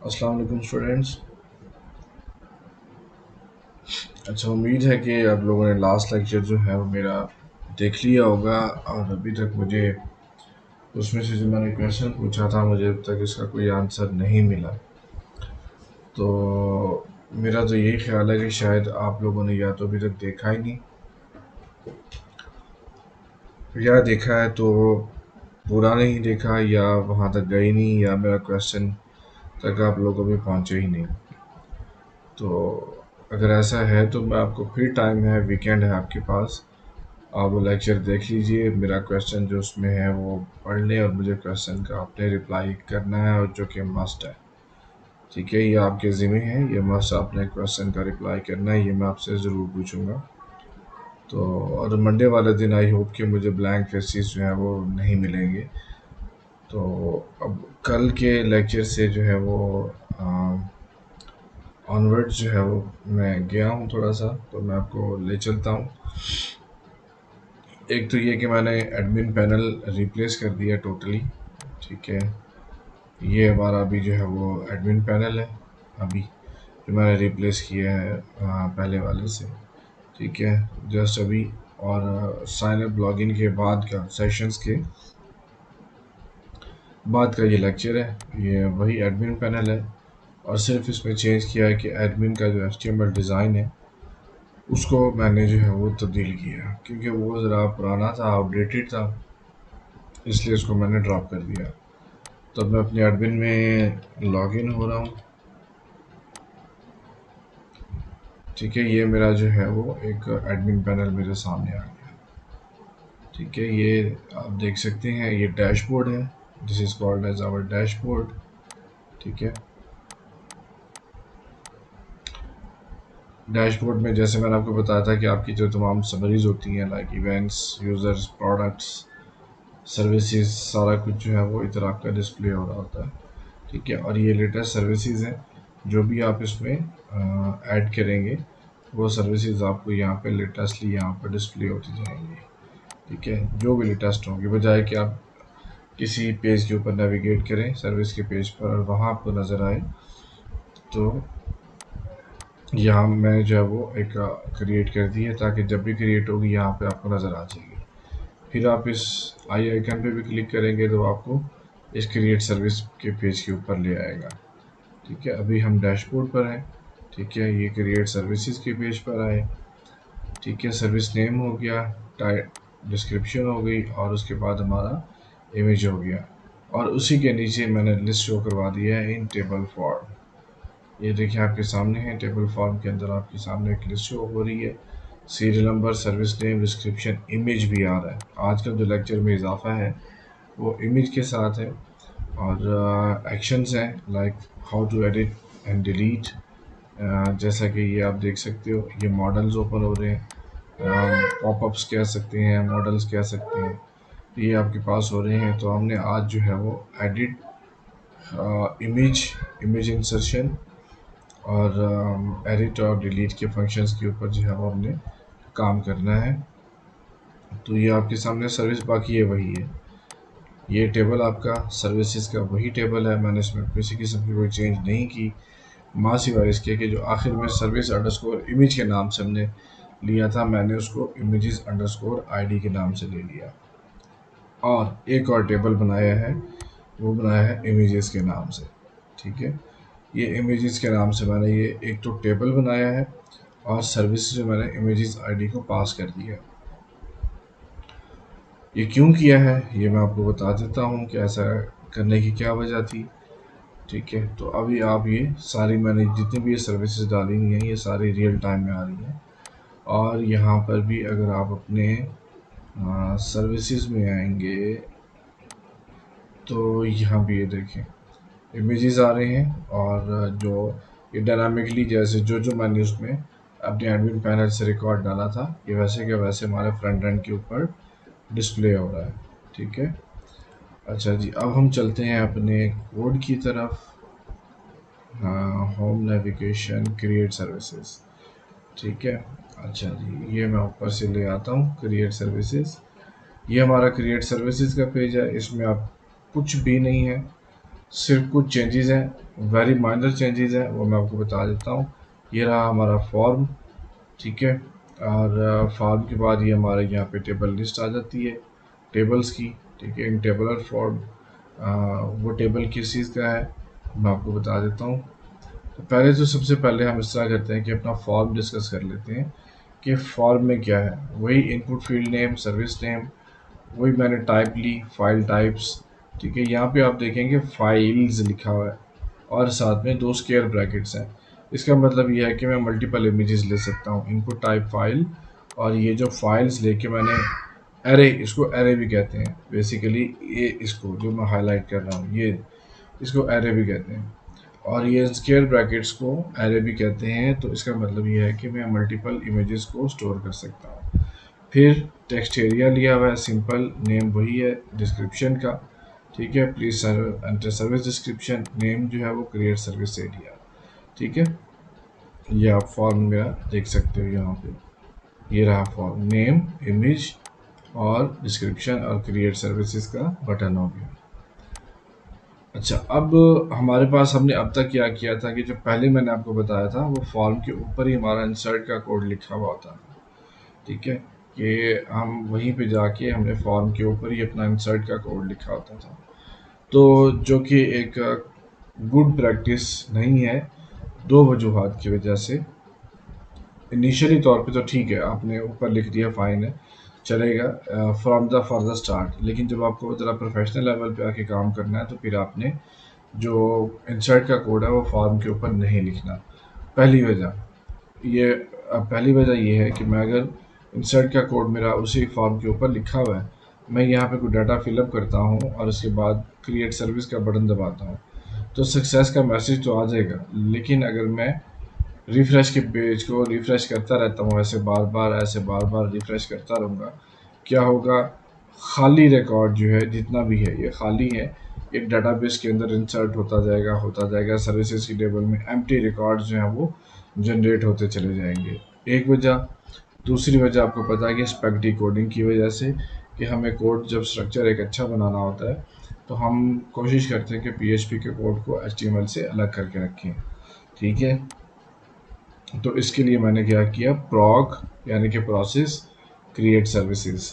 अस्सलाम वालेकुम स्टूडेंट्स। अच्छा, उम्मीद है कि आप लोगों ने लास्ट लेक्चर जो है वो मेरा देख लिया होगा और अभी तक मुझे उसमें से जो मैंने क्वेश्चन पूछा था मुझे अब तक इसका कोई आंसर नहीं मिला। तो मेरा तो यही ख्याल है कि शायद आप लोगों ने या तो अभी तक देखा ही नहीं या देखा है तो पूरा नहीं देखा या वहाँ तक गए नहीं या मेरा क्वेश्चन तक आप लोगों को भी पहुँचे ही नहीं। तो अगर ऐसा है तो मैं आपको फिर टाइम है, वीकेंड है आपके पास, आप वो लेक्चर देख लीजिए। मेरा क्वेश्चन जो उसमें है वो पढ़ लें और मुझे क्वेश्चन का आपने रिप्लाई करना है और जो कि मस्ट है। ठीक है, ये आपके ज़िम्मे है, ये मस्ट आपने क्वेश्चन का रिप्लाई करना है, ये मैं आपसे ज़रूर पूछूंगा। तो और मंडे वाले दिन आई होप कि मुझे ब्लैंक फेसेस जो है वो नहीं मिलेंगे। तो अब कल के लेक्चर से जो है वो ऑनवर्ड्स जो है वो मैं गया हूँ थोड़ा सा, तो मैं आपको ले चलता हूँ। एक तो ये कि मैंने एडमिन पैनल रिप्लेस कर दिया टोटली। ठीक है, ये हमारा अभी जो है वो एडमिन पैनल है अभी जो मैंने रिप्लेस किया है पहले वाले से। ठीक है, जस्ट अभी। और साइन अप लॉगिन के बाद का सेशंस के बाद का ये लेक्चर है, ये वही एडमिन पैनल है और सिर्फ इसमें चेंज किया है कि एडमिन का जो HTML डिज़ाइन है उसको मैंने जो है वो तब्दील किया क्योंकि वो ज़रा पुराना था, आउटडेटेड था, इसलिए उसको मैंने ड्रॉप कर दिया। तो मैं अपने एडमिन में लॉगिन हो रहा हूँ। ठीक है, ये मेरा जो है वो एक एडमिन पैनल मेरे सामने आ गया। ठीक है, ये आप देख सकते हैं, ये डैशबोर्ड है, this is called as our dashboard. ठीक है, डैशबोर्ड में जैसे मैंने आपको बताया था कि आपकी जो तमाम समरीज होती हैं like events, users, products, services, सारा कुछ जो है वो इधर आपका डिस्प्ले हो रहा होता है। ठीक है, और ये लेटेस्ट सर्विसेज हैं, जो भी आप इसमें ऐड करेंगे वो सर्विसेज आपको यहाँ पे लेटेस्टली यहाँ पर डिस्प्ले होती जाएंगी। ठीक है, जो भी लेटेस्ट होंगी, बजाय कि आप किसी पेज के ऊपर नेविगेट करें सर्विस के पेज पर और वहाँ आपको नज़र आए, तो यहाँ मैंने जो है वो एक क्रिएट कर दी है ताकि जब भी क्रिएट होगी यहाँ पे आपको नज़र आ जाएगी। फिर आप इस आई आइकन पे भी क्लिक करेंगे तो आपको इस क्रिएट सर्विस के पेज के ऊपर ले आएगा। ठीक है, अभी हम डैशबोर्ड पर हैं। ठीक है, ये क्रिएट सर्विसेज के पेज पर आए। ठीक है, सर्विस नेम हो गया, डिस्क्रिप्शन हो गई और उसके बाद हमारा इमेज हो गया और उसी के नीचे मैंने लिस्ट शो करवा दिया है इन टेबल फॉर्म। ये देखिए आपके सामने है, टेबल फॉर्म के अंदर आपके सामने एक लिस्ट शो हो रही है, serial number, service name, description, image भी आ रहा है। आज का जो लेक्चर में इजाफा है वो इमेज के साथ है और एक्शंस हैं like how to edit and delete. जैसा कि ये आप देख सकते हो, ये मॉडल्स ओपन हो रहे हैं, पॉपअप्स कह सकते हैं, मॉडल्स कह सकते हैं, ये आपके पास हो रहे हैं। तो हमने आज जो है वो एडिट, इमेज, इमेज इंसर्शन और एडिट और डिलीट के फंक्शंस के ऊपर जो है वो हमने काम करना है। तो ये आपके सामने सर्विस बाकी है वही है, ये टेबल आपका सर्विसेज का वही टेबल है, मैंने इसमें किसी किस्म की कोई चेंज नहीं की, माँ सिवाय इसके कि जो आखिर में सर्विस अंडरस्कोर इमेज के नाम से हमने लिया था, मैंने उसको इमेजेस अंडरस्कोर ID के नाम से ले लिया और एक और टेबल बनाया है, वो बनाया है इमेजेस के नाम से। ठीक है, ये इमेजेस के नाम से मैंने ये एक तो टेबल बनाया है और सर्विस जो मैंने इमेजेस ID को पास कर दिया। ये क्यों किया है ये मैं आपको बता देता हूँ कि ऐसा करने की क्या वजह थी। ठीक है, तो अभी आप ये सारी मैंने जितनी भी ये सर्विसेज डाली हुई हैं ये सारी रियल टाइम में आ रही हैं और यहाँ पर भी अगर आप अपने सर्विसेज में आएंगे तो यहाँ भी ये देखें इमेजेस आ रहे हैं और जो ये डायनामिकली जैसे जो जो मैंने उसमें अपने एडमिन पैनल से रिकॉर्ड डाला था ये वैसे के वैसे हमारे फ्रंट एंड के ऊपर डिस्प्ले हो रहा है। ठीक है, अच्छा जी, अब हम चलते हैं अपने कोड की तरफ। Home navigation create services. ठीक है, अच्छा जी, ये मैं ऊपर से ले आता हूँ क्रिएट सर्विसेज। ये हमारा क्रिएट सर्विसेज का पेज है, इसमें आप कुछ भी नहीं है, सिर्फ कुछ चेंजेस हैं वेरी माइनर चेंजेस हैं वो मैं आपको बता देता हूँ। ये रहा हमारा फॉर्म, ठीक है। और फॉर्म के बाद ये हमारे यहाँ पे टेबल लिस्ट आ जाती है टेबल्स की, ठीक है। इन टेबलर फॉर्म, वो टेबल किस चीज़ का है मैं आपको बता देता हूँ। तो पहले तो सबसे पहले हम इस तरह करते हैं कि अपना फॉर्म डिस्कस कर लेते हैं कि फॉर्म में क्या है। वही input field name, service name, वही मैंने टाइप ली, फाइल टाइप्स, ठीक है। यहाँ पे आप देखेंगे फाइल्स लिखा हुआ है और साथ में 2 स्क्वायर ब्रैकेट्स हैं। इसका मतलब यह है कि मैं मल्टीपल इमेजेस ले सकता हूँ, इनपुट टाइप फाइल। और ये जो फाइल्स लेके मैंने एरे, इसको एरे भी कहते हैं बेसिकली, ये इसको जो मैं हाईलाइट कर रहा हूँ ये, इसको एरे भी कहते हैं। और ये स्क्वायर ब्रैकेट्स को एरे भी कहते हैं। तो इसका मतलब ये है कि मैं मल्टीपल इमेजेस को स्टोर कर सकता हूँ। फिर टेक्स्ट एरिया लिया हुआ है, सिंपल नेम वही है डिस्क्रिप्शन का, ठीक है। Please enter service description, name जो है वो क्रिएट सर्विस एरिया, ठीक है। ये आप फॉर्म मेरा देख सकते हो यहाँ पे, ये रहा फॉर्म, नेम, इमेज और डिस्क्रिप्शन और क्रिएट सर्विसेज का बटन हो गया। अच्छा, अब हमारे पास हमने अब तक क्या किया था कि जो पहले मैंने आपको बताया था वो फॉर्म के ऊपर ही हमारा इंसर्ट का कोड लिखा हुआ होता है, ठीक है। कि हम वहीं पे जाके हमने फॉर्म के ऊपर ही अपना इंसर्ट का कोड लिखा होता था। तो जो कि एक गुड प्रैक्टिस नहीं है, 2 वजूहात की वजह से। इनिशियली तौर पे तो ठीक है, आपने ऊपर लिख दिया, फाइन है, चलेगा फ्रॉम द फर्दर स्टार्ट। लेकिन जब आपको ज़रा प्रोफेशनल लेवल पे आके काम करना है तो फिर आपने जो इंसर्ट का कोड है वो फॉर्म के ऊपर नहीं लिखना। पहली वजह ये पहली वजह ये है कि मैं अगर इंसर्ट का कोड मेरा उसी फॉर्म के ऊपर लिखा हुआ है, मैं यहाँ पे कोई डाटा फिलअप करता हूँ और उसके बाद क्रिएट सर्विस का बटन दबाता हूँ, तो सक्सेस का मैसेज तो आ जाएगा। लेकिन अगर मैं रिफ्रेश के पेज को रिफ्रेश करता रहता हूँ, ऐसे बार बार रिफ्रेश करता रहूँगा, क्या होगा, खाली रिकॉर्ड जो है जितना भी है ये खाली है, एक डाटाबेस के अंदर इंसर्ट होता जाएगा सर्विसेज की टेबल में, एम्प्टी रिकॉर्ड्स जो हैं वो जनरेट होते चले जाएंगे। एक वजह। दूसरी वजह आपको पता है कि स्पेगेटी कोडिंग की वजह से, कि हमें कोड जब स्ट्रक्चर एक अच्छा बनाना होता है तो हम कोशिश करते हैं कि पीएचपी के कोड को एचटीएमएल से अलग करके रखें, ठीक है। तो इसके लिए मैंने क्या किया, प्रॉग यानी कि प्रोसेस क्रिएट सर्विसेज।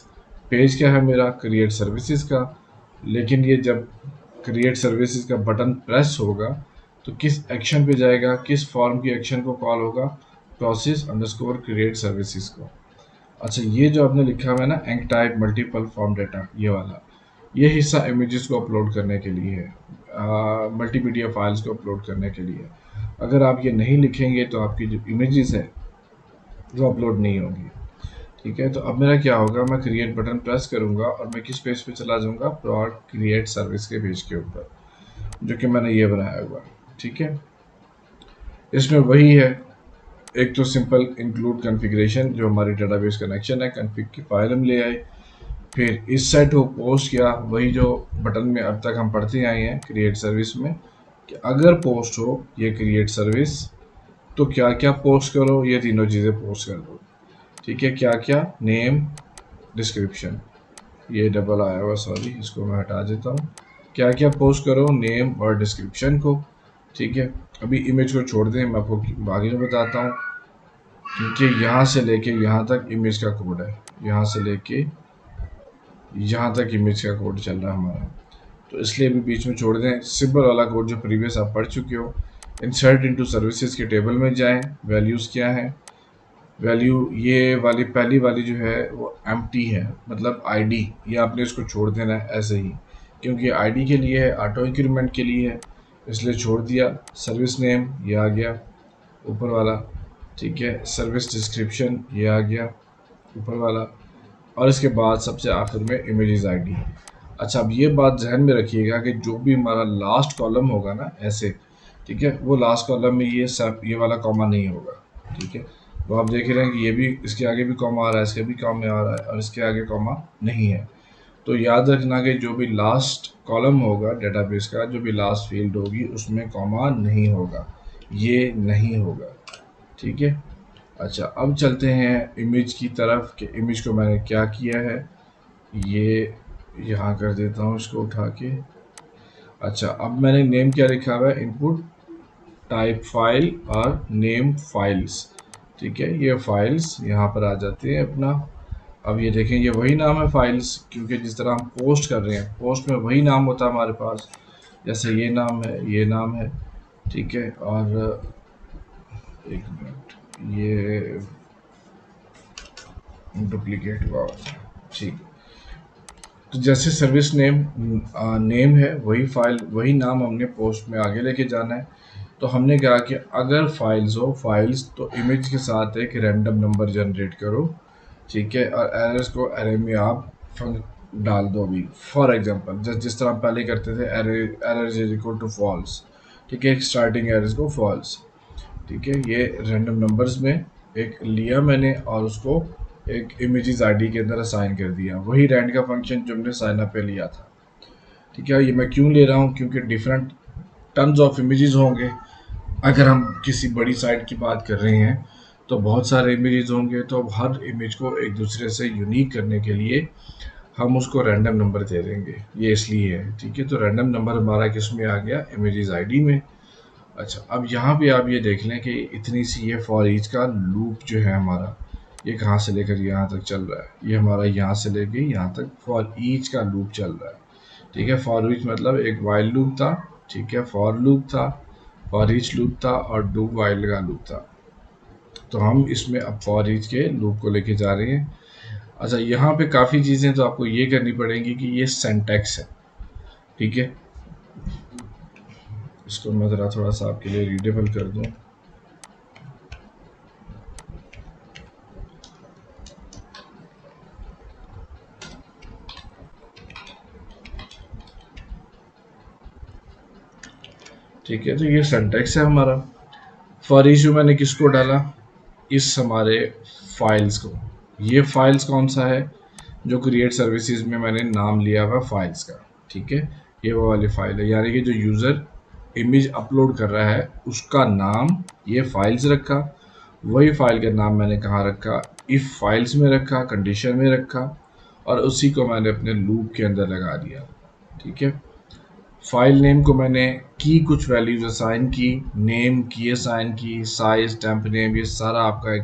पेज क्या है मेरा, क्रिएट सर्विसेज का। लेकिन ये जब क्रिएट सर्विसेज का बटन प्रेस होगा तो किस एक्शन पे जाएगा, किस फॉर्म की एक्शन को कॉल होगा, प्रोसेस अंडरस्कोर क्रिएट सर्विसेज को। अच्छा, ये जो आपने लिखा हुआ है ना, एंक टाइप मल्टीपल फॉर्म डाटा, ये वाला, ये हिस्सा इमेजेस को अपलोड करने के लिए है, मल्टीमीडिया फाइल्स को अपलोड करने के लिए। अगर आप ये नहीं लिखेंगे तो आपकी जो इमेजेस है वो अपलोड नहीं होगी, ठीक है। तो अब मेरा क्या होगा, मैं क्रिएट बटन प्रेस करूंगा और मैं किस पेज पे चला जाऊंगा, प्रोड क्रिएट सर्विस के पेज के ऊपर, जो कि मैंने ये बनाया हुआ है, ठीक है। इसमें वही है, एक तो सिंपल इंक्लूड कॉन्फ़िगरेशन, जो हमारी डेटाबेस कनेक्शन है, कॉन्फ़िग की फाइल हम ले आए। फिर इस सेट हो पोस्ट किया, वही जो बटन में अब तक हम पढ़ते आए हैं क्रिएट सर्विस में, कि अगर पोस्ट हो ये क्रिएट सर्विस तो क्या क्या पोस्ट करो, ये तीनों चीज़ें पोस्ट कर दो, ठीक है। क्या क्या, नेम, डिस्क्रिप्शन, ये डबल आया हुआ, सॉरी इसको मैं हटा देता हूँ। क्या क्या पोस्ट करो, नेम और डिस्क्रिप्शन को, ठीक है। अभी इमेज को छोड़ दें, मैं आपको आगे में बताता हूँ, क्योंकि यहाँ से लेके यहाँ तक इमेज का कोड है, यहाँ से लेके यहाँ तक इमेज का कोड चल रहा है हमारा, तो इसलिए भी बीच में छोड़ दें। सिंपल वाला कोड जो प्रीवियस आप पढ़ चुके हो, इंसर्ट इनटू सर्विसेज के टेबल में जाएं, वैल्यूज़ क्या है, वैल्यू ये वाली पहली वाली जो है वो एम्प्टी है, मतलब आईडी, ये आपने इसको छोड़ देना है ऐसे ही, क्योंकि आईडी के लिए है, ऑटो इंक्रीमेंट के लिए है, इसलिए छोड़ दिया। सर्विस नेम ये आ गया ऊपर वाला, ठीक है। सर्विस डिस्क्रिप्शन ये आ गया ऊपर वाला, और इसके बाद सबसे आखिर में इमेजेस आईडी। अच्छा, अब ये बात जहन में रखिएगा कि जो भी हमारा लास्ट कॉलम होगा ना ऐसे, ठीक है, वो लास्ट कॉलम में ये वाला कॉमा नहीं होगा, ठीक है। वो आप देख रहे हैं कि ये भी, इसके आगे भी कॉमा आ रहा है, इसके भी कॉमा आ रहा है, और इसके आगे कॉमा नहीं है। तो याद रखना कि जो भी लास्ट कॉलम होगा डेटाबेस का, जो भी लास्ट फील्ड होगी उसमें कॉमा नहीं होगा, ये नहीं होगा, ठीक है। अच्छा, अब चलते हैं इमेज की तरफ, कि इमेज को मैंने क्या किया है, ये यहाँ कर देता हूँ इसको उठा के। अच्छा, अब मैंने नेम क्या लिखा हुआ है, इनपुट टाइप फाइल और नेम फाइल्स। ठीक है, ये फाइल्स यहाँ पर आ जाती हैं अपना। अब ये देखें, ये वही नाम है फाइल्स, क्योंकि जिस तरह हम पोस्ट कर रहे हैं, पोस्ट में वही नाम होता है हमारे पास। जैसे ये नाम है, ये नाम है। ठीक है, और एक मिनट, ये डुप्लीकेट हुआ होता है। ठीक, तो जैसे सर्विस नेम नेम है, वही फाइल वही नाम हमने पोस्ट में आगे लेके जाना है। तो हमने कहा कि अगर फाइल्स हो फाइल्स, तो इमेज के साथ एक रैंडम नंबर जनरेट करो। ठीक है, और एरर्स को एरे में आप डाल दो भी। फॉर एग्जांपल, जिस तरह हम पहले करते थे, errors is equal to false. ठीक है, स्टार्टिंग एरर्स को फॉल्स। ठीक है, ये रैंडम नंबर्स में एक लिया मैंने और उसको एक इमेजेस आईडी के अंदर असाइन कर दिया, वही रैंड का फंक्शन जो हमने साइन अप पे लिया था। ठीक है, ये मैं क्यों ले रहा हूँ, क्योंकि डिफरेंट टन्स ऑफ इमेजेस होंगे। अगर हम किसी बड़ी साइट की बात कर रहे हैं तो बहुत सारे इमेजेस होंगे, तो अब हर इमेज को एक दूसरे से यूनिक करने के लिए हम उसको रैंडम नंबर दे देंगे, ये इसलिए है। ठीक है, तो रैंडम नंबर हमारा किस में आ गया, इमेजेस आईडी में। अच्छा, अब यहाँ पे आप ये देख लें कि इतनी सी ये फॉर ईच का लूप जो है हमारा, ये कहाँ से लेकर यहाँ तक चल रहा है। ये हमारा यहाँ से लेके यहाँ तक फॉर ईच का लूप चल रहा है। ठीक है, फॉर ईच मतलब एक वाइल लूप था। ठीक है, फॉर लूप था, फॉर ईच लूप था और डू वाइल का लूप था। तो हम इसमें अब फॉर ईच के लूप को लेके जा रहे हैं। अच्छा, यहाँ पे काफ़ी चीज़ें तो आपको ये करनी पड़ेंगी कि ये सिंटैक्स है। ठीक है, इसको मैं ज़रा थोड़ा सा आपके लिए रीडेबल कर दूँ। ठीक है, तो ये सिंटैक्स है हमारा। फॉर ईच मैंने किसको डाला, इस हमारे फाइल्स को। ये फाइल्स कौन सा है, जो क्रिएट सर्विसेज में मैंने नाम लिया हुआ फाइल्स का। ठीक है, ये वो वाली फाइल है, यानी कि जो यूज़र इमेज अपलोड कर रहा है उसका नाम ये फाइल्स रखा। वही फाइल का नाम मैंने कहाँ रखा, इफ फाइल्स में रखा, कंडीशन में रखा, और उसी को मैंने अपने लूप के अंदर लगा दिया। ठीक है, फाइल नेम को मैंने की कुछ वैल्यूज असाइन की, नेम की असाइन की, साइज, टेम्प नेम, ये सारा आपका एक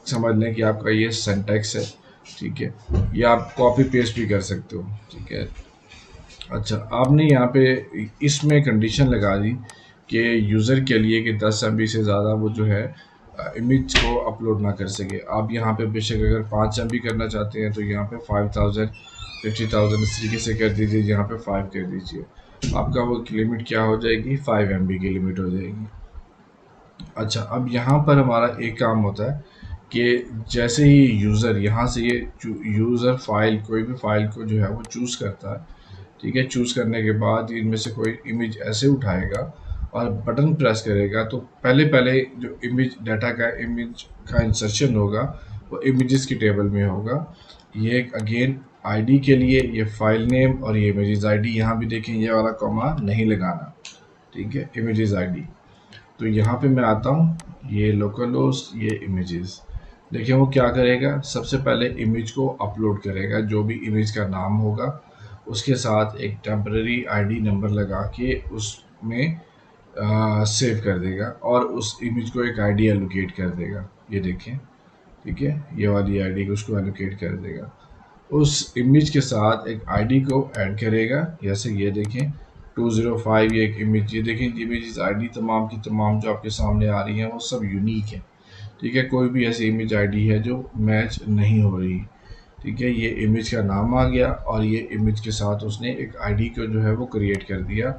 समझ लें कि आपका ये सिंटैक्स है। ठीक है, या आप कॉपी पेस्ट भी कर सकते हो। ठीक है, अच्छा, आपने यहाँ पे इसमें कंडीशन लगा दी कि यूज़र के लिए कि 10 MB से ज़्यादा वो जो है इमेज को अपलोड ना कर सके। आप यहाँ पे बेशक अगर 5 MB करना चाहते हैं तो यहाँ पे 5000, 50,000 इस तरीके से कर दीजिए, यहाँ पे 5 कर दीजिए। आपका वो लिमिट क्या हो जाएगी, 5 MB की लिमिट हो जाएगी। अच्छा, अब यहाँ पर हमारा एक काम होता है कि जैसे ही यूज़र यहाँ से ये यूज़र फाइल, कोई भी फाइल को जो है वो चूज़ करता है। ठीक है, चूज़ करने के बाद इनमें से कोई इमेज ऐसे उठाएगा और बटन प्रेस करेगा, तो पहले पहले जो इमेज डाटा का इमेज का इंसर्शन होगा वो इमेजेस की टेबल में होगा। ये अगेन आईडी के लिए ये फाइल नेम और ये इमेजेस आईडी, यहाँ भी देखें ये वाला कॉमा नहीं लगाना। ठीक है, इमेजेस आईडी। तो यहाँ पे मैं आता हूँ, ये लोकल होस्ट, ये इमेजेस। देखिए वो क्या करेगा, सबसे पहले इमेज को अपलोड करेगा, जो भी इमेज का नाम होगा उसके साथ एक टेम्पररी आईडी नंबर लगा के उसमें सेव कर देगा और उस इमेज को एक आईडी एलोकेट कर देगा। ये देखें, ठीक है, ये वाली आईडी को उसको एलोकेट कर देगा। उस इमेज के साथ एक आईडी को ऐड करेगा, जैसे ये देखें 205, ये एक इमेज, ये देखें इमेज आईडी तमाम की तमाम जो आपके सामने आ रही हैं वो सब यूनिक है। ठीक है, कोई भी ऐसी इमेज आईडी है जो मैच नहीं हो रही। ठीक है, ये इमेज का नाम आ गया और ये इमेज के साथ उसने एक आईडी को जो है वो क्रिएट कर दिया।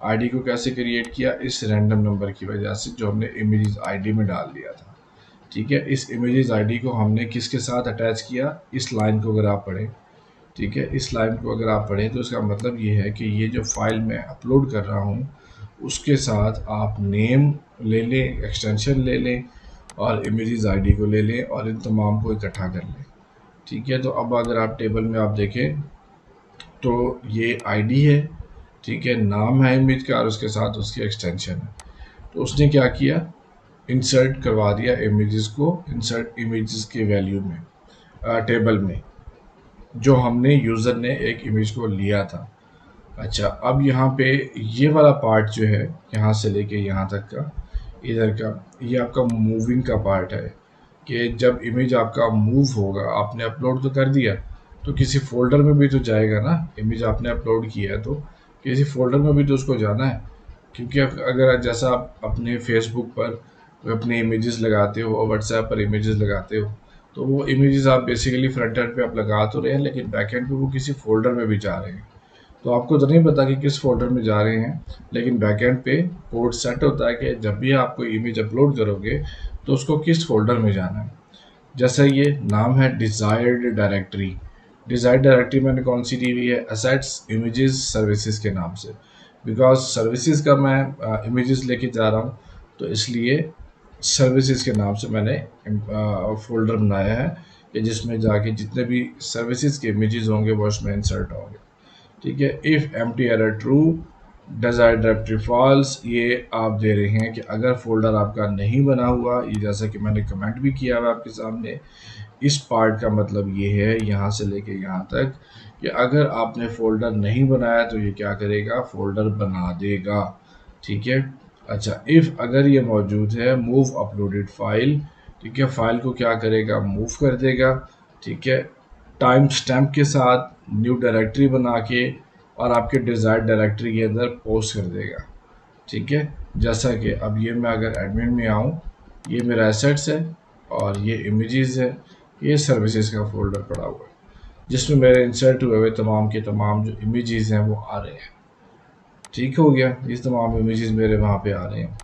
आईडी को कैसे क्रिएट किया, इस रैंडम नंबर की वजह से जो हमने इमेज आईडी में डाल दिया था। ठीक है, इस इमेजेस आईडी को हमने किसके साथ अटैच किया, इस लाइन को अगर आप पढ़ें। ठीक है, इस लाइन को अगर आप पढ़ें तो इसका मतलब ये है कि ये जो फाइल मैं अपलोड कर रहा हूँ उसके साथ आप नेम ले लें, एक्सटेंशन ले लें और इमेजेस आईडी को ले लें और इन तमाम को इकट्ठा कर लें। ठीक है, तो अब अगर आप टेबल में आप देखें तो ये आईडी है। ठीक है, नाम है इमेज का और उसके साथ उसकी एक्सटेंशन है। तो उसने क्या किया, इंसर्ट करवा दिया इमेजेस को, इंसर्ट इमेजेस के वैल्यू में टेबल में, जो हमने यूज़र ने एक इमेज को लिया था। अच्छा, अब यहाँ पे ये वाला पार्ट जो है यहाँ से लेके यहाँ तक का, इधर का ये आपका मूविंग का पार्ट है कि जब इमेज आपका मूव होगा, आपने अपलोड तो कर दिया तो किसी फोल्डर में भी तो जाएगा ना। इमेज आपने अपलोड किया है तो किसी फोल्डर में भी तो उसको जाना है। क्योंकि अगर जैसा आप अपने फेसबुक पर अपने इमेजेस लगाते हो, व्हाट्सएप पर इमेजेस लगाते हो, तो वो इमेजेस आप बेसिकली फ्रंट एंड पे आप लगा तो रहे हैं, लेकिन बैक एंड पे वो किसी फोल्डर में भी जा रहे हैं। तो आपको तो नहीं पता कि किस फोल्डर में जा रहे हैं, लेकिन बैकएंड पे कोड सेट होता है कि जब भी आप कोई इमेज अपलोड करोगे तो उसको किस फोल्डर में जाना है। जैसा ये नाम है डिज़ायर्ड डायरेक्टरी, डिज़ायर्ड डायरेक्टरी मैंने कौन सी दी हुई है, असेट्स इमेजेस सर्विसेज के नाम से। बिकॉज सर्विसेज का मैं इमेजेस लेके जा रहा हूँ, तो इसलिए सर्विसेज के नाम से मैंने फोल्डर बनाया है कि जिसमें जाके जितने भी सर्विसेज के इमेजेस होंगे वो उसमें इंसर्ट होंगे। ठीक है। If empty error true, desired directory false, ये आप दे रहे हैं कि अगर फोल्डर आपका नहीं बना हुआ, ये जैसा कि मैंने कमेंट भी किया हुआ आपके सामने, इस पार्ट का मतलब ये है यहाँ से लेके यहाँ तक कि अगर आपने फोल्डर नहीं बनाया तो ये क्या करेगा, फोल्डर बना देगा। ठीक है। अच्छा, इफ़ अगर ये मौजूद है, मूव अपलोडेड फाइल, ठीक है, फाइल को क्या करेगा, मूव कर देगा। ठीक है। टाइम स्टैम्प के साथ न्यू डायरेक्टरी बना के और आपके डिज़ायर्ड डायरेक्टरी के अंदर पोस्ट कर देगा। ठीक है। जैसा कि अब ये मैं अगर एडमिन में आऊँ, ये मेरा एसेट्स है और ये इमेजेस है, ये सर्विसेज का फोल्डर पड़ा हुआ है जिसमें मेरे इंसर्ट हुए हुए तमाम के तमाम जो इमेजेस हैं वो आ रहे हैं। ठीक हो गया, ये तमाम इमेजेस मेरे वहाँ पे आ रहे हैं।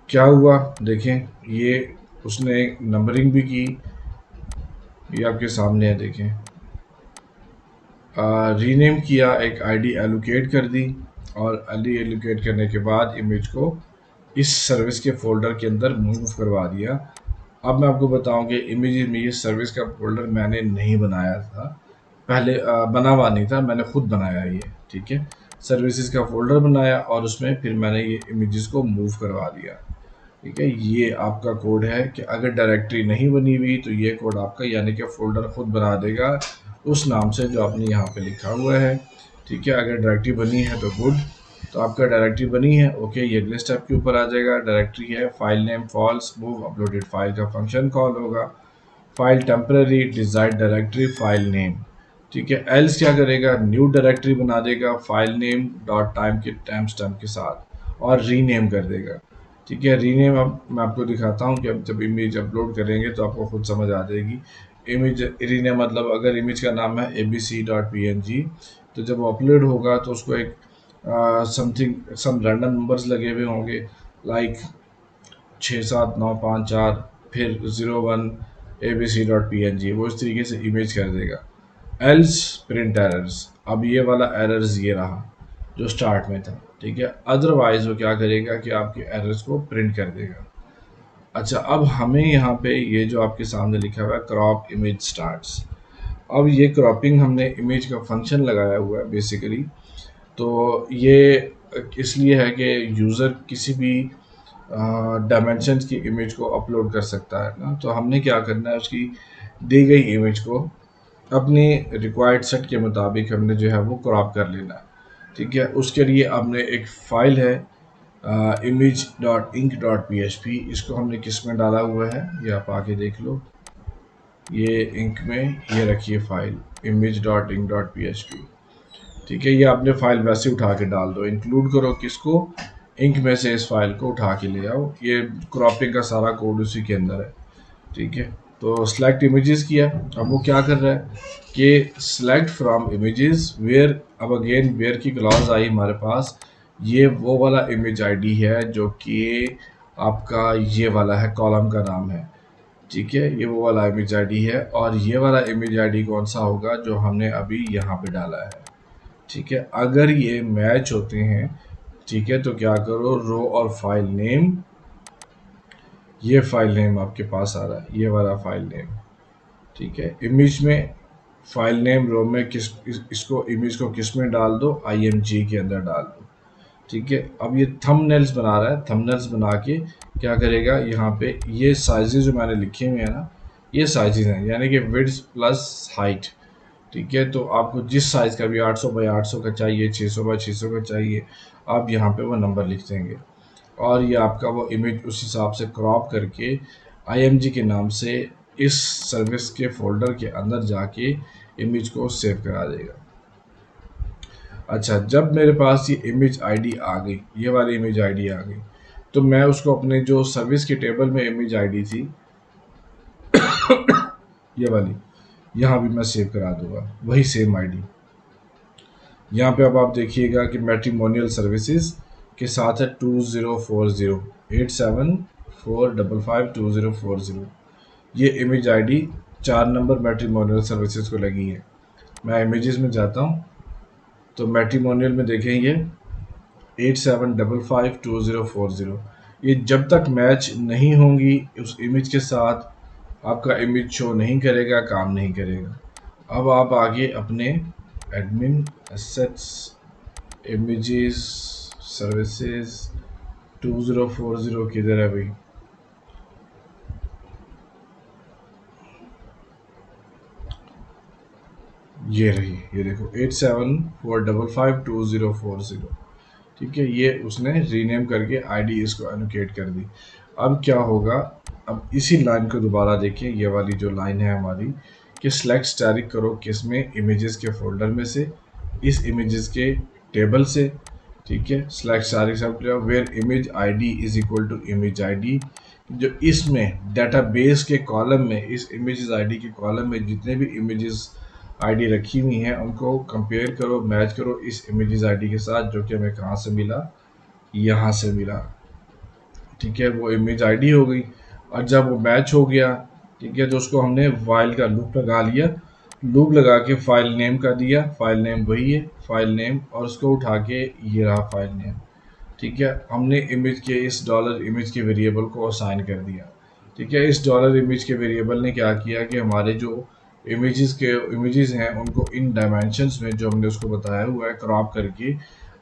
क्या हुआ देखें, ये उसने नंबरिंग भी की, ये आपके सामने है देखें। रीनेम किया, एक आईडी एलोकेट कर दी और आईडी एलोकेट करने के बाद इमेज को इस सर्विस के फोल्डर के अंदर मूव करवा दिया। अब मैं आपको बताऊं कि इमेज में ये सर्विस का फोल्डर मैंने नहीं बनाया था, पहले बना हुआ नहीं था, मैंने खुद बनाया ये। ठीक है। सर्विसेज का फोल्डर बनाया और उसमें फिर मैंने ये इमेजेस को मूव करवा दिया। ठीक है। ये आपका कोड है कि अगर डायरेक्टरी नहीं बनी हुई तो ये कोड आपका यानी कि फोल्डर खुद बना देगा उस नाम से जो आपने यहाँ पे लिखा हुआ है। ठीक है। अगर डायरेक्टरी बनी है तो गुड, तो आपका डायरेक्टरी बनी है, ओके, ये अगले स्टेप के ऊपर आ जाएगा। डायरेक्टरी है, file name false, move uploaded file का फंक्शन कॉल होगा, file temporary desired directory file name. ठीक है। एल्स क्या करेगा, न्यू डायरेक्टरी बना देगा फाइल नेम डॉट टाइम के टाइम स्टैम्प के साथ और रीनेम कर देगा। ठीक है। रीनेम अब मैं आपको दिखाता हूँ कि अब जब इमेज अपलोड करेंगे तो आपको खुद समझ आ जाएगी। इमेज रीनेम मतलब अगर इमेज का नाम है abc.png, तो जब अपलोड होगा तो उसको एक समथिंग सम रैंडम नंबर्स लगे हुए होंगे, लाइक 67954 फिर 01 abc.png, वो इस तरीके से इमेज कर देगा। एल्स प्रिंट एरर्स, अब ये वाला एरर्स ये रहा जो स्टार्ट में था। ठीक है। अदरवाइज वो क्या करेगा कि आपके एरर्स को प्रिंट कर देगा। अच्छा, अब हमें यहाँ पे ये जो आपके सामने लिखा हुआ है क्रॉप इमेज स्टार्ट्स, अब ये क्रॉपिंग हमने इमेज का फंक्शन लगाया हुआ है बेसिकली। तो ये इसलिए है कि यूज़र किसी भी डायमेंशंस की इमेज को अपलोड कर सकता है ना, तो हमने क्या करना है, उसकी दी गई इमेज को अपनी रिक्वायर्ड सेट के मुताबिक हमने जो है वो क्रॉप कर लेना है। ठीक है। उसके लिए हमने एक फ़ाइल है image.inc.php, इसको हमने किस में डाला हुआ है ये आप आके देख लो, ये इंक में ये रखिए फाइल image.inc.php। ठीक है। ये आपने फाइल वैसे उठा के डाल दो, इंक्लूड करो किसको, इंक में से इस फाइल को उठा के ले आओ, ये क्रॉपिंग का सारा कोड उसी के अंदर है। ठीक है। तो सेलेक्ट इमेजेस किया, अब वो क्या कर रहा है कि सेलेक्ट फ्रॉम इमेजेस वेयर, अब अगेन वेयर की क्लॉज आई हमारे पास, ये वो वाला इमेज आईडी है जो कि आपका ये वाला है, कॉलम का नाम है। ठीक है। ये वो वाला इमेज आईडी है और ये वाला इमेज आईडी कौन सा होगा जो हमने अभी यहाँ पे डाला है। ठीक है। अगर ये मैच होते हैं, ठीक है, तो क्या करो, रो और फाइल नेम, ये फाइल नेम आपके पास आ रहा है, ये वाला फाइल नेम। ठीक है। इमेज में फाइल नेम, रो में इसको इमेज को किस में डाल दो, img के अंदर डाल दो। ठीक है। अब ये थंबनेल्स बना रहा है, थंबनेल्स बना के क्या करेगा, यहाँ पे ये साइजेस जो मैंने लिखे हुए हैं ना, ये साइजेस हैं यानी कि विड्थ प्लस हाइट। ठीक है, तो आपको जिस साइज़ का भी 800 बाई 800 का चाहिए, 600 बाई 600 का चाहिए, आप यहाँ पे वो नंबर लिख देंगे और ये आपका वो इमेज उस हिसाब से क्रॉप करके IMG के नाम से इस सर्विस के फ़ोल्डर के अंदर जाके इमेज को सेव करा देगा। अच्छा, जब मेरे पास ये इमेज आईडी आ गई, ये वाली इमेज आईडी आ गई, तो मैं उसको अपने जो सर्विस के टेबल में इमेज आईडी थी, ये वाली, यहाँ भी मैं सेव करा दूंगा वही सेम आईडी। यहाँ पे अब आप देखिएगा कि मैट्रिमोनियल सर्विसेज के साथ है 2040 8745552040। ये image ID 4 number matrimonial services को लगी है। मैं इमेजेस में जाता हूँ तो मैट्रिमोनियल में देखेंगे 87552040। ये जब तक मैच नहीं होंगी उस इमेज के साथ आपका इमेज शो नहीं करेगा, काम नहीं करेगा। अब आप आगे अपने एडमिन एसेट्स इमेजेस सर्विसेज 2040 किधर है भाई? ये रही, ये देखो 8745552040। ठीक है, ये उसने रीनेम करके आईडी इसको एलोकेट कर दी। अब क्या होगा, अब इसी लाइन को दोबारा देखिए, ये वाली जो लाइन है हमारी कि सिलेक्ट स्टैटिक करो किस में, इमेजेस के फोल्डर में से, इस इमेजेस के टेबल से। ठीक है, सिलेक्ट स्टैटिक सब where image ID is equal to image ID. जो इसमें डेटाबेस के कॉलम में, इस इमेजेस आईडी के कॉलम में जितने भी इमेजेस आईडी रखी हुई हैं उनको कंपेयर करो, मैच करो इस इमेजेस आईडी के साथ, जो कि हमें कहाँ से मिला, यहाँ से मिला। ठीक है, वो इमेज आईडी हो गई। और जब वो मैच हो गया, ठीक है, तो उसको हमने वाइल का लूप लगा लिया, लूप लगा के फाइल नेम का दिया, फाइल नेम वही है फाइल नेम, और उसको उठा के ये रहा फाइल नेम। ठीक है, हमने इमेज के इस डॉलर इमेज के वेरिएबल को असाइन कर दिया। ठीक है, इस डॉलर इमेज के वेरिएबल ने क्या किया कि हमारे जो इमेजेस हैं उनको इन डायमेंशंस में जो हमने उसको बताया हुआ है क्रॉप करके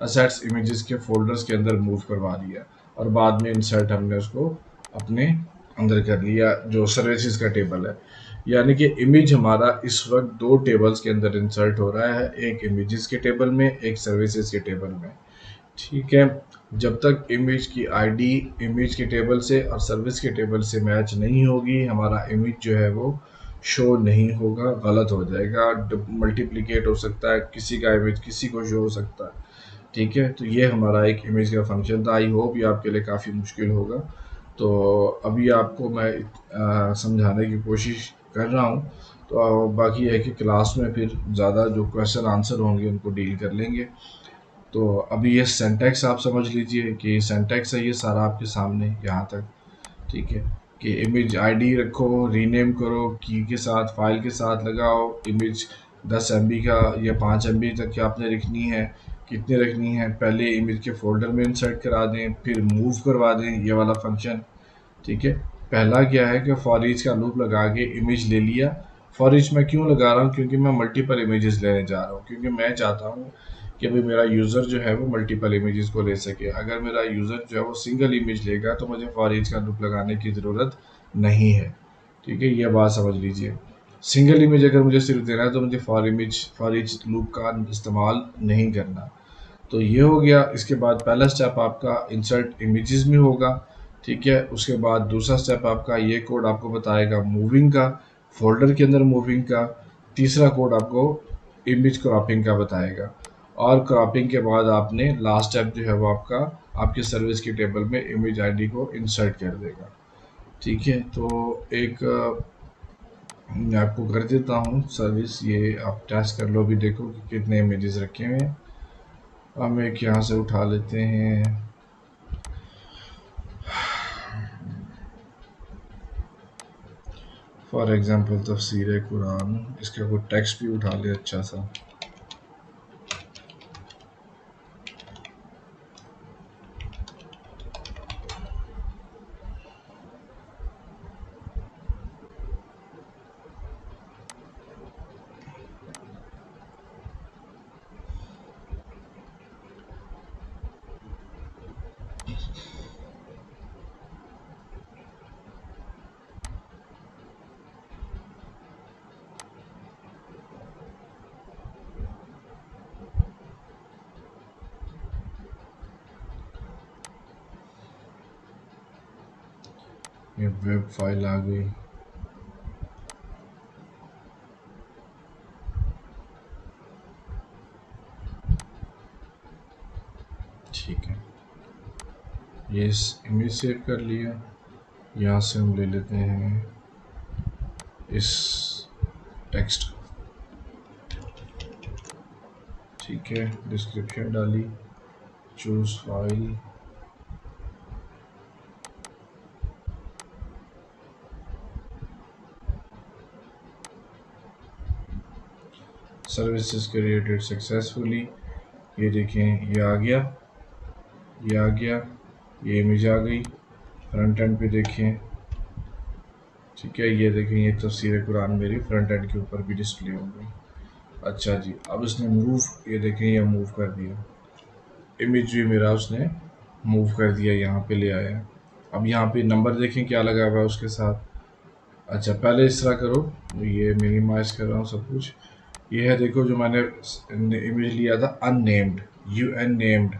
असेट्स इमेजेस के फोल्डर्स के अंदर मूव करवा दिया, और बाद में इंसर्ट हमने उसको अपने अंदर कर लिया जो सर्विसेज का टेबल है। यानी कि इमेज हमारा इस वक्त दो टेबल्स के अंदर इंसर्ट हो रहा है, एक इमेजेस के टेबल में, एक सर्विसेज के टेबल में। ठीक है, जब तक इमेज की आईडी इमेज के टेबल से और सर्विस के टेबल से मैच नहीं होगी, हमारा इमेज जो है वो शो नहीं होगा, गलत हो जाएगा, मल्टीप्लिकेट हो सकता है, किसी का इमेज किसी को शो हो सकता है। ठीक है, तो ये हमारा एक इमेज का फंक्शन था। आई होप ये आपके लिए काफ़ी मुश्किल होगा, तो अभी आपको मैं समझाने की कोशिश कर रहा हूँ। तो बाकी है कि क्लास में फिर ज़्यादा जो क्वेश्चन आंसर होंगे उनको डील कर लेंगे। तो अभी ये सिंटैक्स आप समझ लीजिए कि सिंटैक्स है ये सारा आपके सामने यहाँ तक। ठीक है, कि इमेज आईडी रखो, रीनेम करो, की के साथ फाइल के साथ लगाओ, इमेज 10 MB का या 5 MB तक की आपने रखनी है, कितनी रखनी है, पहले इमेज के फोल्डर में इंसर्ट करा दें, फिर मूव करवा दें, ये वाला फंक्शन। ठीक है, पहला क्या है कि फॉर ईच का लूप लगा के इमेज ले लिया। फॉर ईच मैं क्यों लगा रहा हूँ, क्योंकि मैं मल्टीपल इमेजेस लेने जा रहा हूँ, क्योंकि मैं चाहता हूँ कि भाई मेरा यूज़र जो है वो मल्टीपल इमेजेस को ले सके। अगर मेरा यूज़र जो है वो सिंगल इमेज लेगा तो मुझे फॉर ईच का लूप लगाने की ज़रूरत नहीं है। ठीक है, यह बात समझ लीजिए। सिंगल इमेज अगर मुझे सिर्फ देना है तो मुझे फॉर ईच लूप का इस्तेमाल नहीं करना। तो ये हो गया। इसके बाद पहला स्टेप आपका इंसर्ट इमेजेस में होगा। ठीक है, उसके बाद दूसरा स्टेप आपका ये कोड आपको बताएगा मूविंग का, फोल्डर के अंदर मूविंग का। तीसरा कोड आपको इमेज क्रॉपिंग का बताएगा, और क्रॉपिंग के बाद आपने लास्ट स्टेप जो है वो आपका आपके सर्विस के टेबल में इमेज आईडी को इंसर्ट कर देगा। ठीक है, तो एक मैं आपको कर देता हूँ सर्विस, ये आप टेस्ट कर लो, भी देखो कि कितने इमेजेस रखे हुए हैं। हम एक यहाँ से उठा लेते हैं, फॉर एग्जांपल तफसीर कुरान, इसका कोई टेक्स्ट भी उठा ले अच्छा सा। ये वेब फाइल आ गई। ठीक है, ये इमेज सेव कर लिया। यहाँ से हम ले लेते हैं इस टेक्स्ट, ठीक है, डिस्क्रिप्शन डाली, choose file, services created successfully. ये देखें, ये आ गया, ये आ गया, ये इमेज आ गई। फ्रंट एंड पे देखें, ठीक है, ये देखें, ये तफसीर कुरान मेरी फ्रंट एंड के ऊपर भी डिस्प्ले हो गई। अच्छा जी, अब इसने मूव, ये देखें, ये मूव कर दिया, इमेज भी मेरा उसने मूव कर दिया, यहाँ पे ले आया। अब यहाँ पे नंबर देखें क्या लगा हुआ है उसके साथ। अच्छा, पहले इस तरह करो, ये मिनिमाइज कर रहा हूँ सब कुछ। ये है, देखो, जो मैंने इमेज लिया था अननेम्ड, UN नेम्ड,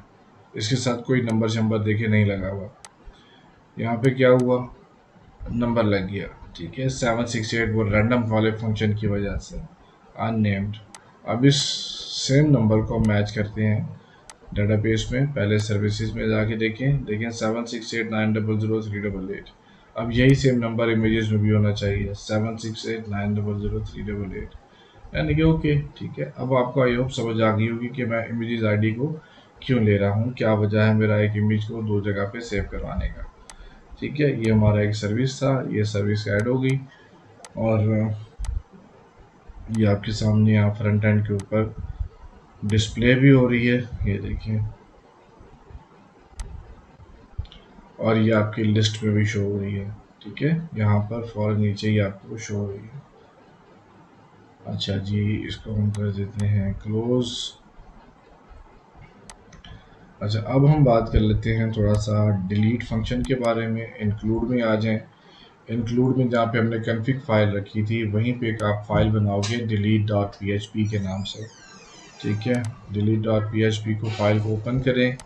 इसके साथ कोई नंबर शंबर देखे नहीं लगा हुआ। यहाँ पे क्या हुआ, नंबर लग गया, ठीक है, 768, वो रैंडम वाले फंक्शन की वजह से अननेम्ड। अब इस सेम नंबर को मैच करते हैं डाटाबेस में। पहले सर्विसेज में जाके देखें 768900388। अब यही सेम नंबर इमेजेस में भी होना चाहिए, 768900388, यानी कि ओके, ठीक है। अब आपको आई होप समझ आ गई होगी कि मैं इमेजेस आईडी को क्यों ले रहा हूँ, क्या वजह है मेरा एक इमेज को दो जगह पे सेव करवाने का। ठीक है, ये हमारा एक सर्विस था, ये सर्विस ऐड हो गई, और ये आपके सामने यहाँ फ्रंट एंड के ऊपर डिस्प्ले भी हो रही है, ये देखिए, और ये आपकी लिस्ट में भी शो हो रही है। ठीक है, यहाँ पर फौरन नीचे ही आपको शो हो रही है। अच्छा जी, इसको हम कर देते हैं क्लोज। अच्छा, अब हम बात कर लेते हैं थोड़ा सा डिलीट फंक्शन के बारे में। इंक्लूड में आ जाएं। इंक्लूड में जहाँ पे हमने कन्फिग फाइल रखी थी, वहीं पे एक आप फाइल बनाओगे delete.php के नाम से। ठीक है, delete.php को फाइल को ओपन करें,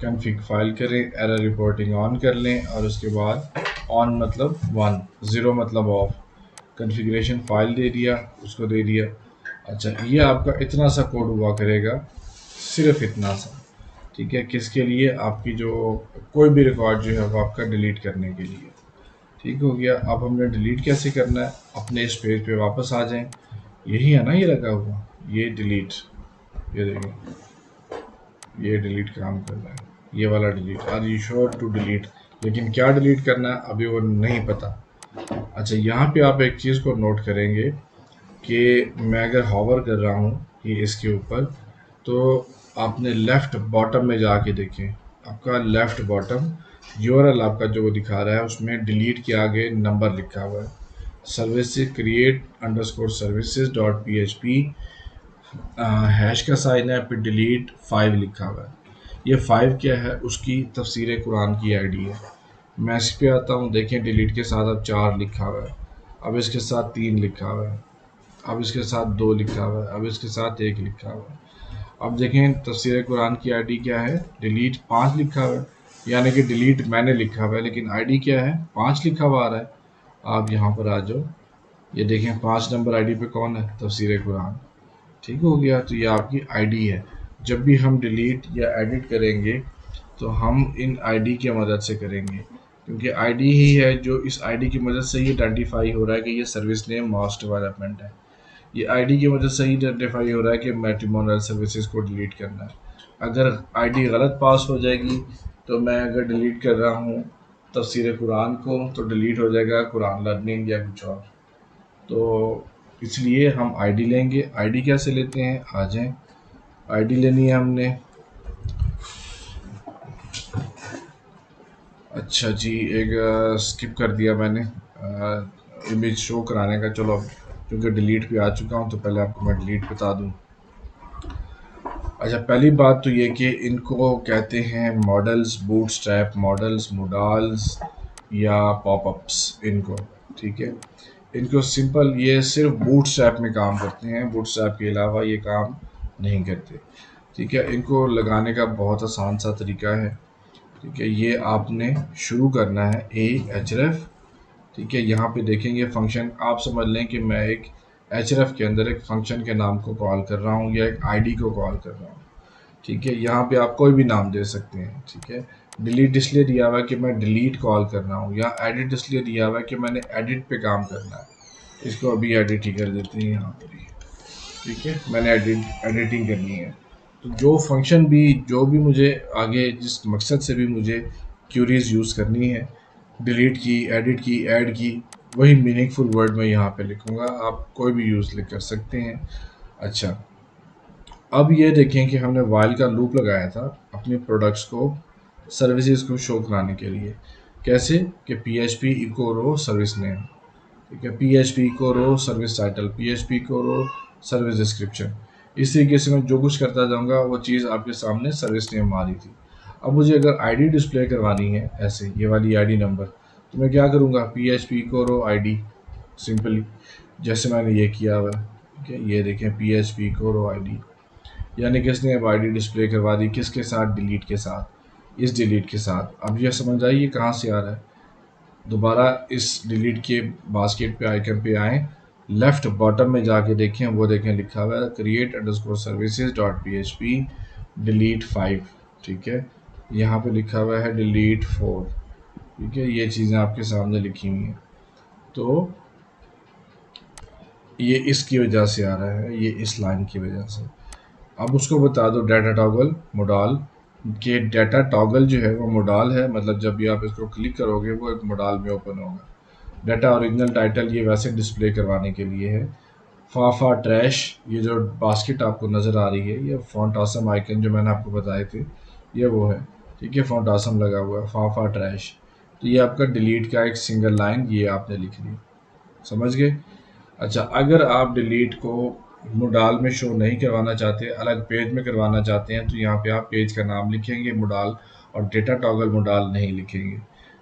कन्फिग फाइल करें, एरर रिपोर्टिंग ऑन कर लें, और उसके बाद ऑन मतलब 1, 0 मतलब ऑफ, कन्फिग्रेशन फाइल दे दिया, उसको दे दिया। अच्छा, ये आपका इतना सा कोड हुआ करेगा, सिर्फ इतना सा। ठीक है, किसके लिए, आपकी जो कोई भी रिकॉर्ड जो है वो आपका डिलीट करने के लिए। ठीक हो गया। अब हमने डिलीट कैसे करना है, अपने इस पेज पे वापस आ जाएं, यही है ना ये लगा हुआ, ये डिलीट, ये देखें, ये डिलीट काम कर रहा है, ये वाला delete, are you sure to delete, लेकिन क्या डिलीट करना है अभी वो नहीं पता। अच्छा, यहाँ पे आप एक चीज़ को नोट करेंगे कि मैं अगर हॉवर कर रहा हूँ ये इसके ऊपर, तो आपने लेफ़्ट बॉटम में जाके देखें, आपका लेफ़्ट बॉटम यूआरएल आपका जो वो दिखा रहा है, उसमें डिलीट के आगे नंबर लिखा हुआ है, services create underscore services dot PHP, hash का साइन है, फिर डिलीट 5 लिखा हुआ है। ये 5 क्या है, उसकी तफसीर कुरान की आईडी है। मैं इस पे आता हूँ, देखें, डिलीट के साथ अब 4 लिखा हुआ है, अब इसके साथ 3 लिखा हुआ है, अब इसके साथ 2 लिखा हुआ है, अब इसके साथ 1 लिखा हुआ है। अब देखें तफसीर कुरान की आईडी क्या है, डिलीट 5 लिखा हुआ है, यानी कि डिलीट मैंने लिखा हुआ है, लेकिन आईडी क्या है, 5 लिखा हुआ आ रहा है। आप यहाँ पर आ जाओ, ये देखें 5 नंबर आईडी पे कौन है, तफसीर कुरान। ठीक हो गया, तो ये आपकी आईडी है। जब भी हम डिलीट या एडिट करेंगे तो हम इन आईडी की मदद से करेंगे, क्योंकि आईडी ही है जो, इस आईडी की मदद से ही आइडेंटिफाई हो रहा है कि ये सर्विस नेम मास डेवलपमेंट है। ये आईडी की मदद से ही आइडेंटिफाई हो रहा है कि मैट्रिमोनियल सर्विसेज को डिलीट करना है। अगर आईडी गलत पास हो जाएगी, तो मैं अगर डिलीट कर रहा हूँ तफसीर कुरान को, तो डिलीट हो जाएगा कुरान लर्निंग या कुछ और। तो इसलिए हम आईडी लेंगे। आईडी कैसे लेते हैं, आ जाएं, आईडी लेनी है हमने। अच्छा जी, एक स्किप कर दिया मैंने इमेज शो कराने का। चलो, अब क्योंकि डिलीट पे आ चुका हूँ तो पहले आपको मैं डिलीट बता दूँ। अच्छा, पहली बात तो ये कि इनको कहते हैं मॉडल्स, बूटस्ट्रैप मॉडल्स, मोडाल्स या पॉपअप्स इनको। ठीक है, इनको सिंपल, ये सिर्फ बूटस्ट्रैप में काम करते हैं, बूटस्ट्रैप के अलावा ये काम नहीं करते। ठीक है, इनको लगाने का बहुत आसान सा तरीका है। ठीक है, ये आपने शुरू करना है Ahref ठीक है, यहाँ पे देखेंगे फंक्शन, आप समझ लें कि मैं एक href के अंदर एक फंक्शन के नाम को कॉल कर रहा हूँ या एक आईडी को कॉल कर रहा हूँ। ठीक है, यहाँ पे आप कोई भी नाम दे सकते हैं। ठीक है, डिलीट इसलिए दिया हुआ है कि मैं डिलीट कॉल कर रहा हूँ, या एडिट इसलिए दिया हुआ है कि मैंने एडिट पे काम करना है। इसको अभी एडिट ही कर देते हैं यहाँ पर ही। ठीक है, मैंने एडिटिंग करनी है। तो जो फंक्शन भी, जो भी मुझे आगे जिस मकसद से भी मुझे क्यूरीज यूज़ करनी है, डिलीट की, एडिट की, ऐड की, वही मीनिंगफुल वर्ड मैं यहाँ पे लिखूँगा। आप कोई भी यूज़ कर सकते हैं। अच्छा, अब ये देखें कि हमने वाइल का लूप लगाया था अपने प्रोडक्ट्स को, सर्विसेज को शो कराने के लिए। कैसे कि P H P echo row service name. ठीक है, P H P echo row service title, P H P echo row service description. इस तरीके से मैं जो कुछ करता जाऊँगा वो चीज़ आपके सामने सर्विस नेम आ रही थी। अब मुझे अगर आईडी डिस्प्ले करवानी है, ऐसे ये वाली आईडी नंबर, तो मैं क्या करूँगा, पी एच पी इको रो आईडी, सिंपली जैसे मैंने ये किया हुआ है। ठीक है, ये देखें पी एच पी इको रो आईडी, यानी किसने अब आईडी डिस्प्ले करवा दी, किसके साथ, डिलीट के साथ, इस डिलीट के साथ। अब यह समझ आइए कहाँ से आ रहा है। दोबारा इस डिलीट के बास्केट पे आइकन पे आएँ, लेफ्ट बॉटम में जाके देखें, वो देखें लिखा हुआ है create underscore services dot P H P delete 5। ठीक है, यहाँ पे लिखा हुआ है डिलीट 4। ठीक है, ये चीज़ें आपके सामने लिखी हुई हैं। तो ये इसकी वजह से आ रहा है, ये इस लाइन की वजह से। अब उसको बता दो डाटा टॉगल मोडाल, कि डाटा टॉगल जो है वो मोडाल है, मतलब जब भी आप इसको क्लिक करोगे वो एक मोडाल में ओपन होगा। डाटा ओरिजिनल टाइटल ये वैसे डिस्प्ले करवाने के लिए है। फाफा ट्रैश, ये जो बास्केट आपको नज़र आ रही है, ये फॉन्ट आसम आइकन जो मैंने आपको बताए थे, ये वो है। ठीक है, फॉन्ट आसम लगा हुआ है, फाफा ट्रैश। तो ये आपका डिलीट का एक सिंगल लाइन ये आपने लिख ली, समझ गए। अच्छा, अगर आप डिलीट को मोडाल में शो नहीं करवाना चाहते, अलग पेज में करवाना चाहते हैं, तो यहाँ पे आप पेज का नाम लिखेंगे मोडाल, और डेटा टॉगल मोडाल नहीं लिखेंगे।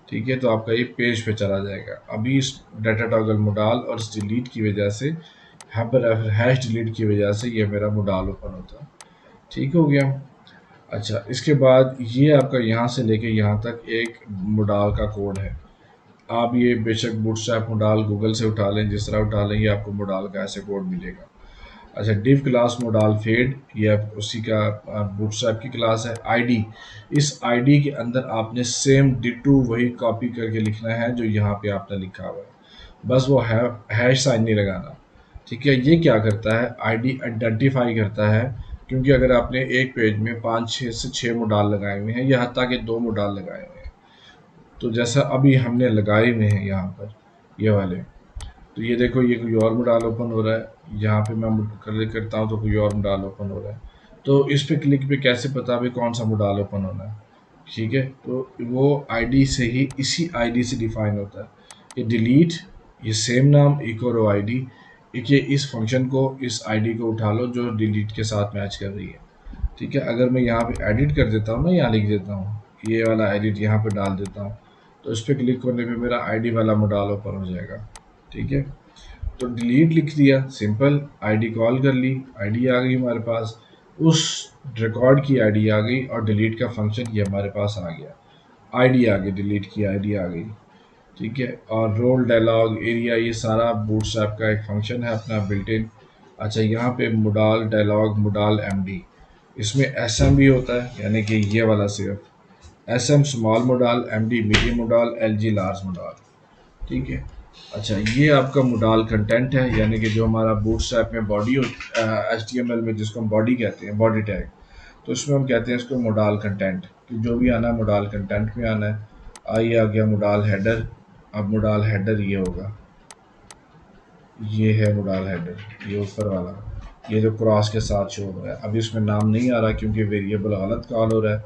ठीक है, तो आपका ये पेज पे चला जाएगा। अभी इस डाटा टॉगल मोडाल और इस डिलीट की वजह से, हैश डिलीट की वजह से ये मेरा मोडाल ओपन होता है। ठीक हो गया। अच्छा, इसके बाद ये आपका यहाँ से लेके यहाँ तक एक मोडाल का कोड है। आप ये बेशक बूटस्ट्रैप मोडाल गूगल से उठा लें, जिस तरह उठा लें, ये आपको मोडाल का ऐसे कोड मिलेगा। अच्छा, डिव क्लास मोडाल फेड, ये आप उसी का बूटस्ट्रैप की क्लास है। आईडी, इस आईडी के अंदर आपने सेम डिटू वही कॉपी करके लिखना है जो यहाँ पे आपने लिखा हुआ है, बस वो है हैश साइन नहीं लगाना। ठीक है, ये क्या करता है, आईडी आइडेंटिफाई करता है, क्योंकि अगर आपने एक पेज में 5 से 6 मोडाल लगाए हुए हैं, या हत्ता के 2 मोडाल लगाए हुए हैं, तो जैसा अभी हमने लगाए हुए हैं यहाँ पर ये वाले, तो ये देखो ये कोई और मोडाल ओपन हो रहा है। यहाँ पे मैं क्लिक करता हूँ तो कोई और मोडाल ओपन हो रहा है। तो इस पे क्लिक पे कैसे पता भी कौन सा मोडाल ओपन होना है। ठीक है, तो वो आईडी से ही, इसी आईडी से डिफाइन होता है। ये डिलीट, ये सेम नाम इको रो आईडी, एक ये इस फंक्शन को, इस आईडी को उठा लो जो डिलीट के साथ मैच कर रही है। ठीक है, अगर मैं यहाँ पे एडिट कर देता हूँ ना, यहाँ लिख देता हूँ ये वाला एडिट, यहाँ पे डाल देता हूँ, तो इस पर क्लिक करने पे मेरा आईडी वाला मोडाल ओपन हो जाएगा। ठीक है, तो डिलीट लिख दिया, सिंपल, आईडी कॉल कर ली, आईडी आ गई हमारे पास, उस रिकॉर्ड की आईडी आ गई, और डिलीट का फंक्शन ये हमारे पास आ गया, आईडी आ गई, डिलीट की आईडी आ गई। ठीक है, और रोल डायलॉग एरिया, ये सारा बूटस्ट्रैप का एक फंक्शन है अपना बिल्ट इन। अच्छा, यहाँ पे मोडाल डायलॉग, मोडाल एमडी, इसमें एसएम भी होता है, यानी कि ये वाला सिर्फ SM small modal, MD medium modal, LG large modal. ठीक है। अच्छा, ये आपका मोडाल कंटेंट है, यानी कि जो हमारा बूटस्ट्रैप में बॉडी HTML में जिसको हम बॉडी कहते हैं, बॉडी टैग, तो इसमें हम कहते हैं इसको मोडाल कंटेंट, कि जो भी आना है मोडाल कंटेंट में आना है। आइए आ गया मोडाल हेडर। अब मोडाल हेडर ये होगा, ये है मोडाल हेडर, ये ऊपर वाला, ये जो क्रॉस के साथ शो हो रहा है। अब इसमें नाम नहीं आ रहा क्योंकि वेरिएबल गलत कॉल हो रहा है,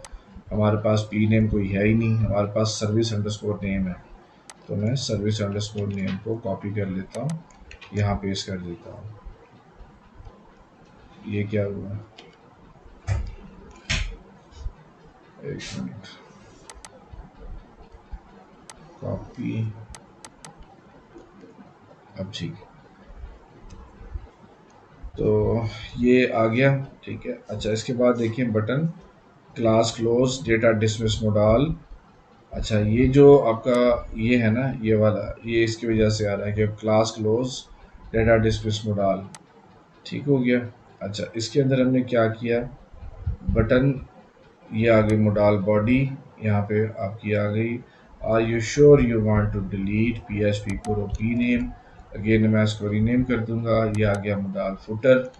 हमारे पास पी नेम कोई है ही नहीं, हमारे पास सर्विस अंडरस्कोर नेम है। तो मैं सर्विस अंडरस्कोर नेम को कॉपी कर लेता हूँ, यहाँ पेस्ट कर देता हूँ। ये क्या हुआ, एक मिनट, कॉपी, अब ठीक, तो ये आ गया। ठीक है। अच्छा, इसके बाद देखिए button class close data dismiss modal अच्छा, ये जो आपका ये है ना, ये वाला, ये इसकी वजह से आ रहा है कि class close data dismiss modal, ठीक हो गया। अच्छा, इसके अंदर हमने क्या किया, बटन, ये आ गई मोडाल बॉडी, यहाँ पे आपकी आ गई are you sure you want to delete PHP को री नेम, अगेन मैं इसको रीनेम कर दूंगा। ये आ गया मोडाल फुटर।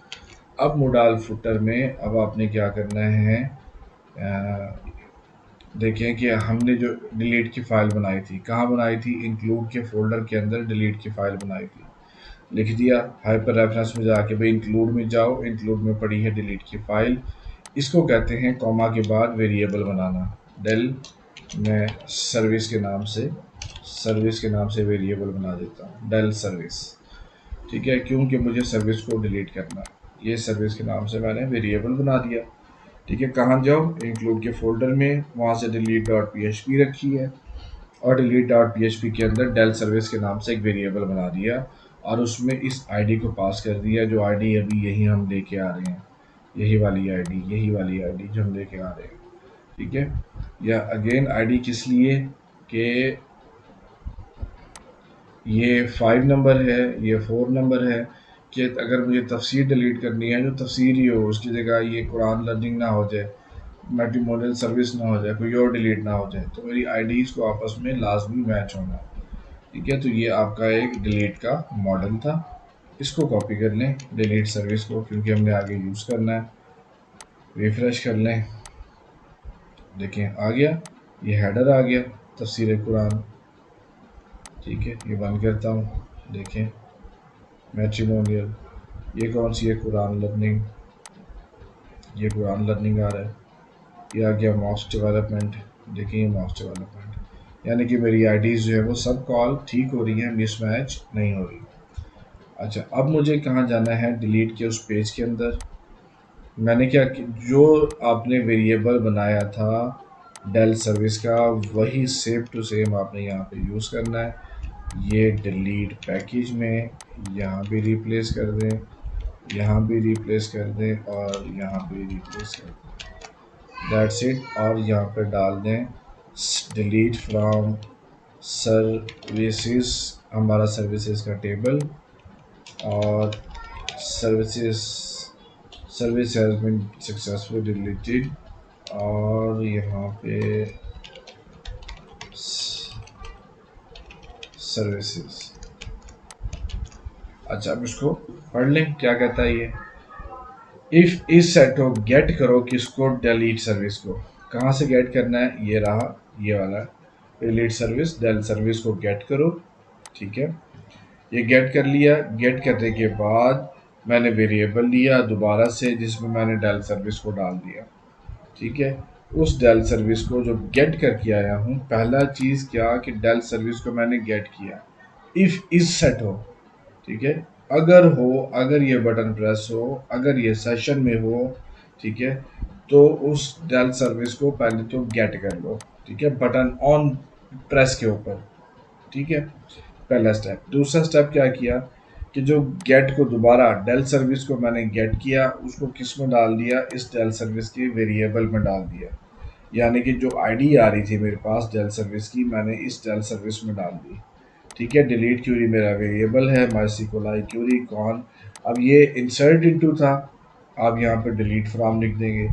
अब मोडाल फुटर में अब आपने क्या करना है, देखें कि हमने जो डिलीट की फ़ाइल बनाई थी, कहाँ बनाई थी, इंक्लूड के फोल्डर के अंदर डिलीट की फ़ाइल बनाई थी। लिख दिया हाइपर रेफरेंस में जाके भाई इंक्लूड में जाओ, इंक्लूड में पड़ी है डिलीट की फ़ाइल। इसको कहते हैं कॉमा के बाद वेरिएबल बनाना। डेल, मैं सर्विस के नाम से वेरिएबल बना देता हूँ, डेल सर्विस। ठीक है, क्योंकि मुझे सर्विस को डिलीट करना है, ये सर्विस के नाम से मैंने वेरिएबल बना दिया। ठीक है, कहाँ जाओ, इंक्लूड के फोल्डर में, वहाँ से delete dot P H P रखी है और delete dot P H P के अंदर डेल सर्विस के नाम से एक वेरिएबल बना दिया और उसमें इस आईडी को पास कर दिया, जो आईडी अभी यही हम लेके आ रहे हैं, यही वाली आईडी जो हम लेके आ रहे हैं। ठीक है, या अगेन आईडी किस लिए कि ये 5 नंबर है, ये 4 नंबर है, कि अगर मुझे तफसीर डिलीट करनी है जो तफसीर ही हो, उसकी जगह ये कुरान लर्निंग ना हो जाए, मैट्रिमोनियल सर्विस ना हो जाए, कोई और डिलीट ना हो जाए, तो मेरी आईडीज़ को आपस में लाजमी मैच होना है। ठीक है, तो ये आपका एक डिलीट का मॉडल था। इसको कॉपी कर लें डिलीट सर्विस को, क्योंकि हमने आगे यूज़ करना है। रिफ़्रेश कर लें, देखें आ गया, ये हेडर आ गया तफसीर कुरान। ठीक है, ये बंद करता हूँ, देखें मैट्रिमोनियल, ये कौन सी है, कुरान लर्निंग, ये कुरान लर्निंग आ रहा है। ये आ गया मॉक्स डेवलपमेंट, देखिए मॉक्स डेवलपमेंट, यानी कि मेरी आईडीज़ जो है वो सब कॉल ठीक हो रही हैं, मिसमैच नहीं हो रही। अच्छा, अब मुझे कहाँ जाना है, डिलीट के उस पेज के अंदर। मैंने क्या जो आपने वेरिएबल बनाया था डेल सर्विस का, वही सेम टू सेम आपने यहाँ पे यूज़ करना है। ये डिलीट पैकेज में यहाँ भी रिप्लेस कर दें, यहाँ भी रिप्लेस कर दें और यहाँ भी रिप्लेस कर दें, दैट्स इट। और यहाँ पे डाल दें डिलीट फ्रॉम सर्विसेज, हमारा सर्विसेज का टेबल, और services service has been successfully deleted, और यहाँ पे सर्विसेज। अच्छा, अब इसको पढ़ लें क्या कहता है ये। इफ इस सेट को गेट करो किसको, डिलीट सर्विस को। कहाँ से गेट करना है, ये रहा, ये वाला डिलीट सर्विस, डेल सर्विस को गेट करो। ठीक है, ये गेट कर लिया। गेट करने के बाद मैंने वेरिएबल लिया दोबारा से, जिसमें मैंने डेल सर्विस को डाल दिया। ठीक है, उस डेल सर्विस को जो गेट करके आया हूँ, पहला चीज़ क्या कि डेल सर्विस को मैंने गेट किया। इफ़ इज सेट हो, ठीक है, अगर हो, अगर ये बटन प्रेस हो, अगर ये सेशन में हो, ठीक है, तो उस डेल सर्विस को पहले तो गेट कर लो। ठीक है, बटन ऑन प्रेस के ऊपर। ठीक है, पहला स्टेप। दूसरा स्टेप क्या किया कि जो गेट को दोबारा डेल सर्विस को मैंने गेट किया, उसको किस में डाल दिया, इस डेल सर्विस के वेरिएबल में डाल दिया। यानी कि जो आईडी आ रही थी मेरे पास डेल सर्विस की, मैंने इस डेल सर्विस में डाल दी। ठीक है, डिलीट क्यूरी मेरा वेरिएबल है, माईसीक्वल क्यूरी कौन। अब ये इंसर्ट इनटू था, आप यहाँ पे डिलीट फ्रॉम लिख देंगे।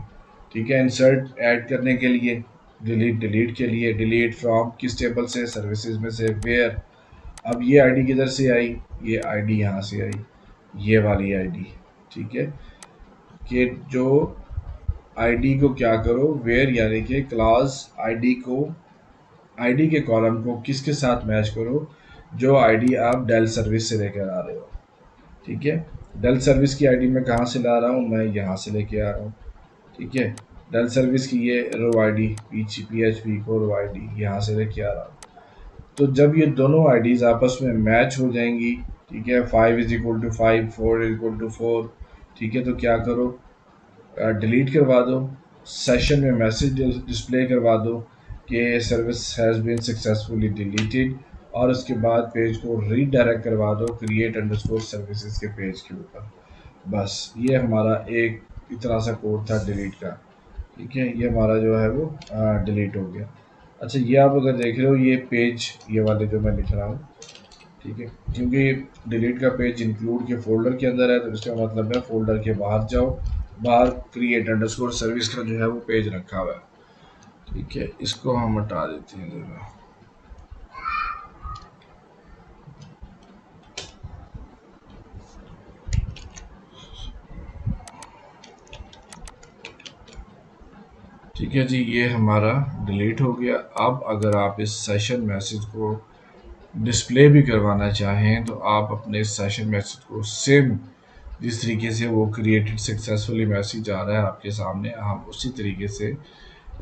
ठीक है, इंसर्ट ऐड करने के लिए, डिलीट के लिए डिलीट फ्रॉम किस टेबल से, सर्विसेज में से, वेयर। अब ये आईडी किधर से आई, ये आईडी यहाँ से आई, ये वाली आईडी। ठीक है, कि जो आईडी को क्या करो, वेयर यानी कि क्लास आईडी को, आईडी के कॉलम को किसके साथ मैच करो, जो आईडी आप डेल सर्विस से लेकर आ रहे हो। ठीक है, डेल सर्विस की आईडी मैं कहाँ से ला रहा हूँ, मैं यहाँ से लेके आ रहा हूँ। ठीक है, डेल सर्विस की ये रो आईडी, पी एच पी को रो आईडी यहाँ से लेके आ रहा हूँ। तो जब ये दोनों आईडीज आपस में मैच हो जाएंगी, ठीक है, 5 = 5, 4 = 4, ठीक है, तो क्या करो, डिलीट करवा दो, सेशन में मैसेज डिस्प्ले करवा दो कि service has been successfully deleted, और उसके बाद पेज को रीडायरेक्ट करवा दो क्रिएट अंडरस्कोर सर्विसेज के पेज के ऊपर। बस ये हमारा एक इतना सा कोड था डिलीट का। ठीक है, ये हमारा जो है वो डिलीट हो गया। अच्छा, ये आप अगर देख रहे हो ये पेज, ये वाले जो मैं लिख रहा हूँ, ठीक है, क्योंकि डिलीट का पेज इंक्लूड के फोल्डर के अंदर है, तो इसका मतलब है फोल्डर के बाहर जाओ, बाहर क्रिएट अंडरस्कोर सर्विस का जो है वो पेज रखा हुआ है। ठीक है, इसको हम हटा देते हैं जरा। ठीक है जी, ये हमारा डिलीट हो गया। अब अगर आप इस सेशन मैसेज को डिस्प्ले भी करवाना चाहें तो आप अपने सेशन मैसेज को सेम जिस तरीके से वो क्रिएटेड सक्सेसफुली मैसेज आ रहा है आपके सामने, हम उसी तरीके से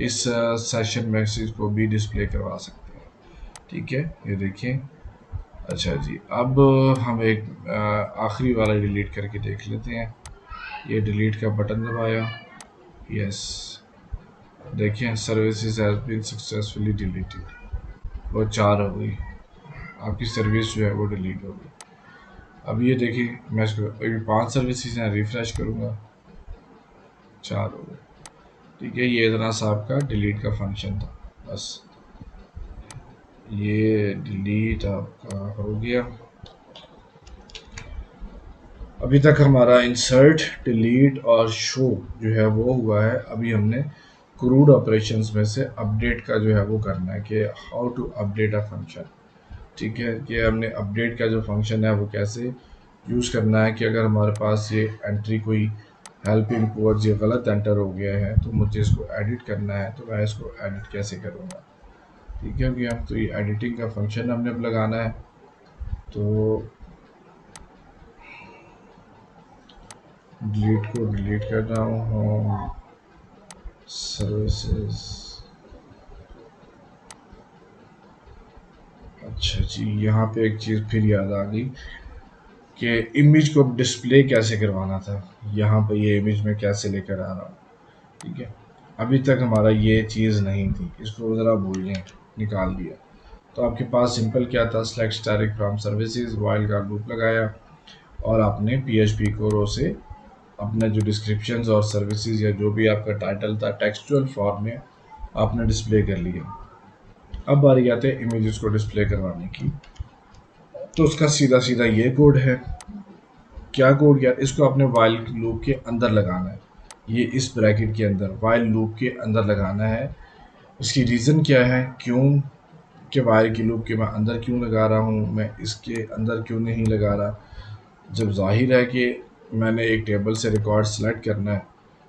इस सेशन मैसेज को भी डिस्प्ले करवा सकते हैं। ठीक है, ये देखिए। अच्छा जी, अब हम एक आखिरी वाला डिलीट करके देख लेते हैं। ये डिलीट का बटन दबाया, यस, देखिए services has been successfully deleted, वो 4 हो गई, आपकी सर्विस जो है वो डिलीट हो गई। अब ये देखिए, मैं इसको अभी 5 सर्विसेज हैं, रिफ्रेश करूँगा, 4 हो गए। ठीक है, ये इतना सा आपका डिलीट का फंक्शन था, बस ये डिलीट आपका हो गया। अभी तक हमारा इंसर्ट, डिलीट और शो जो है वो हुआ है। अभी हमने क्रूड ऑपरेशंस में से अपडेट का जो है वो करना है कि how to update a function. ठीक है, कि हमने अपडेट का जो फंक्शन है वो कैसे यूज़ करना है, कि अगर हमारे पास ये एंट्री कोई हेल्पिंग टूवर्ड्स ये गलत एंटर हो गया है तो मुझे इसको एडिट करना है, तो मैं इसको एडिट कैसे करूँगा। ठीक है भैया, तो ये एडिटिंग का फंक्शन हमने अब लगाना है। तो डिलीट को डिलीट कर रहा हूँ, होम सर्विसेज। अच्छा जी, यहाँ पे एक चीज़ फिर याद आ गई कि इमेज को डिस्प्ले कैसे करवाना था। यहाँ पे ये इमेज में कैसे लेकर आ रहा हूँ। ठीक है, अभी तक हमारा ये चीज़ नहीं थी, इसको ज़रा भूल गए, निकाल दिया। तो आपके पास सिंपल क्या था, select static from services, while का लूप लगाया और आपने PHP को रो से अपने जो डिस्क्रिप्शंस और सर्विसेज या जो भी आपका टाइटल था टेक्सचुअल फॉर्म में आपने डिस्प्ले कर लिया। अब बारी आते हैं इमेजेस को डिस्प्ले करवाने की, तो उसका सीधा सीधा ये कोड है। क्या कोड, क्या इसको आपने वाइल लूप के अंदर लगाना है, ये इस ब्रैकेट के अंदर वाइल लूप के अंदर लगाना है। इसकी रीज़न क्या है, क्यों कि वाइल की लूप के मैं अंदर क्यों लगा रहा हूँ, मैं इसके अंदर क्यों नहीं लगा रहा। जब जाहिर है कि मैंने एक टेबल से रिकॉर्ड सेलेक्ट करना है,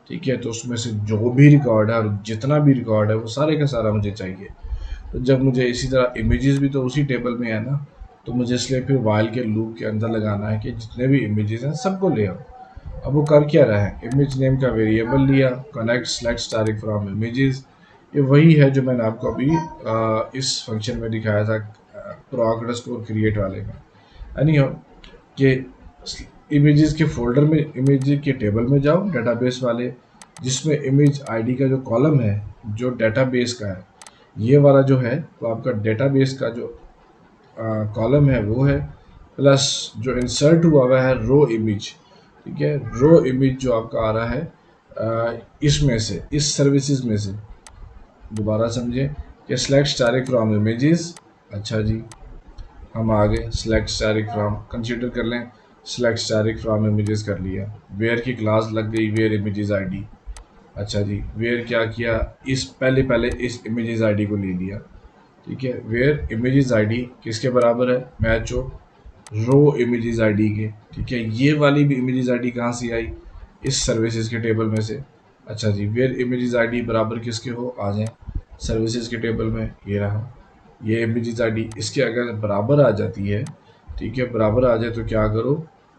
ठीक है, तो उसमें से जो भी रिकॉर्ड है और जितना भी रिकॉर्ड है वो सारे का सारा मुझे चाहिए। तो जब मुझे इसी तरह इमेजेस भी तो उसी टेबल में है ना, तो मुझे इसलिए फिर वाइल के लूप के अंदर लगाना है कि जितने भी इमेजेस हैं सबको ले आओ। अब वो कर क्या रहा है, इमेज नेम का वेरिएबल लिया, कनेक्ट सेलेक्ट स्टारिक फ्रॉम इमेजेस, ये वही है जो मैंने आपको अभी इस फंक्शन में दिखाया था प्रोग्रेस को क्रिएट वाले में। यानी कि इमेजेस के फोल्डर में, इमेज के टेबल में जाओ डेटाबेस वाले, जिसमें इमेज आईडी का जो कॉलम है जो डेटाबेस का है, ये वाला जो है वो आपका डेटाबेस का जो कॉलम है वो है, प्लस जो इंसर्ट हुआ हुआ है रो इमेज। ठीक है, रो इमेज जो आपका आ रहा है इसमें से, इस सर्विसेज में से, दोबारा समझे कि सिलेक्ट स्टैटिक फ्रॉम इमेजेस। अच्छा जी, हम आगे सिलेक्ट स्टैटिक फ्रॉम कंसीडर कर लें, सिलेक्ट स्टैटिक फ्रॉम इमेजेस कर लिया, वेयर की क्लास लग गई वेयर इमेजेस आईडी। अच्छा जी, वेयर क्या किया, इस पहले पहले इस इमेजेस आईडी को ले लिया। ठीक है, वेयर इमेजेस आईडी किसके बराबर है, मैच हो रो इमेजेस आईडी के। ठीक है, ये वाली भी इमेजेस आईडी कहाँ से आई, इस सर्विसेज के टेबल में से। अच्छा जी, वेयर इमेजेस आईडी बराबर किसके हो, आ जाए सर्विसेज के टेबल में, ये रहा ये इमेजेस आईडी, इसके अगर बराबर आ जाती है, ठीक है, बराबर आ जाए तो क्या करो,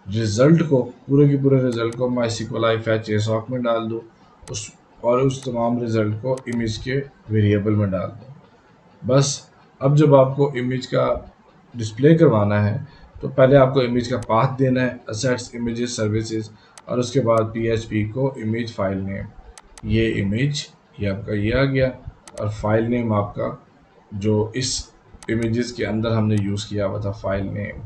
रिजल्ट को, पूरे के पूरे रिजल्ट को माइस्क्ल फैच एसॉक में डाल दो, उस और उस तमाम रिजल्ट को इमेज के वेरिएबल में डाल दो। बस अब जब आपको इमेज का डिस्प्ले करवाना है तो पहले आपको इमेज का पाथ देना है, असेट्स इमेजेस सर्विसेज, और उसके बाद PHP को इमेज फाइल नेम, ये इमेज ये आपका ये आ गया, और फाइल नेम आपका जो इस इमेजेस के अंदर हमने यूज़ किया हुआ था फाइल नेम,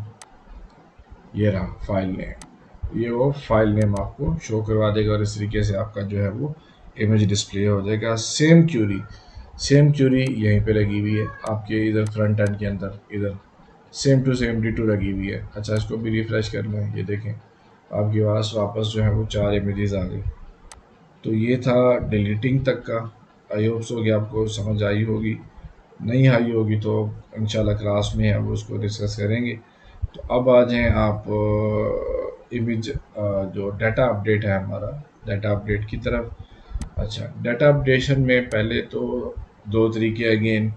ये रहा फाइल नेम, ये वो फाइल नेम आपको शो करवा देगा और इस तरीके से आपका जो है वो इमेज डिस्प्ले हो जाएगा। सेम क्यूरी सेम क्यूरी यहीं पे लगी हुई है आपके इधर फ्रंट एंड के अंदर, इधर सेम टू सेम डिटो लगी हुई है। अच्छा, इसको भी रिफ़्रेश कर लें, ये देखें आपके पास वापस जो है वो 4 इमेजेस आ गई। तो ये था डिलीटिंग तक का। आई होप सो कि आपको समझ आई होगी। नहीं आई होगी तो इंशाल्लाह क्लास में अब उसको डिस्कस करेंगे। तो अब आ जाएं आप इमेज जो डाटा अपडेट है हमारा, डाटा अपडेट की तरफ। अच्छा, डाटा अपडेशन में पहले तो दो तरीके अगेन,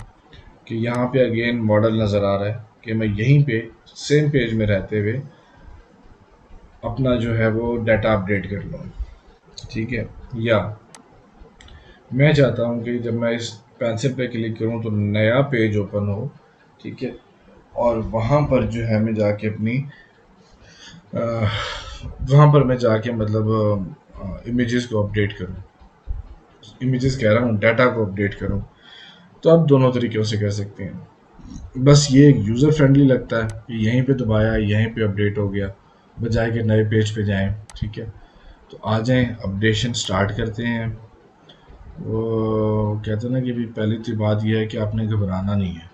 कि यहाँ पे अगेन मॉडल नज़र आ रहा है कि मैं यहीं पे सेम पेज में रहते हुए अपना जो है वो डाटा अपडेट कर लूँ। ठीक है, या मैं चाहता हूँ कि जब मैं इस पेंसिल पे क्लिक करूँ तो नया पेज ओपन हो। ठीक है, और वहाँ पर जो है मैं जाके अपनी वहाँ पर मैं जाके मतलब इमेजेस को अपडेट करूँ, इमेजेस कह रहा हूँ डाटा को अपडेट करूँ। तो आप दोनों तरीक़ों से कर सकते हैं। बस ये यूज़र फ्रेंडली लगता है कि यहीं पे दबाया, यहीं पे अपडेट हो गया, बजाय के नए पेज पे जाएं। ठीक है, तो आ जाएं, अपडेशन स्टार्ट करते हैं। वो कहते हैं ना कि भी पहली तो बात यह है कि आपने घबराना नहीं है।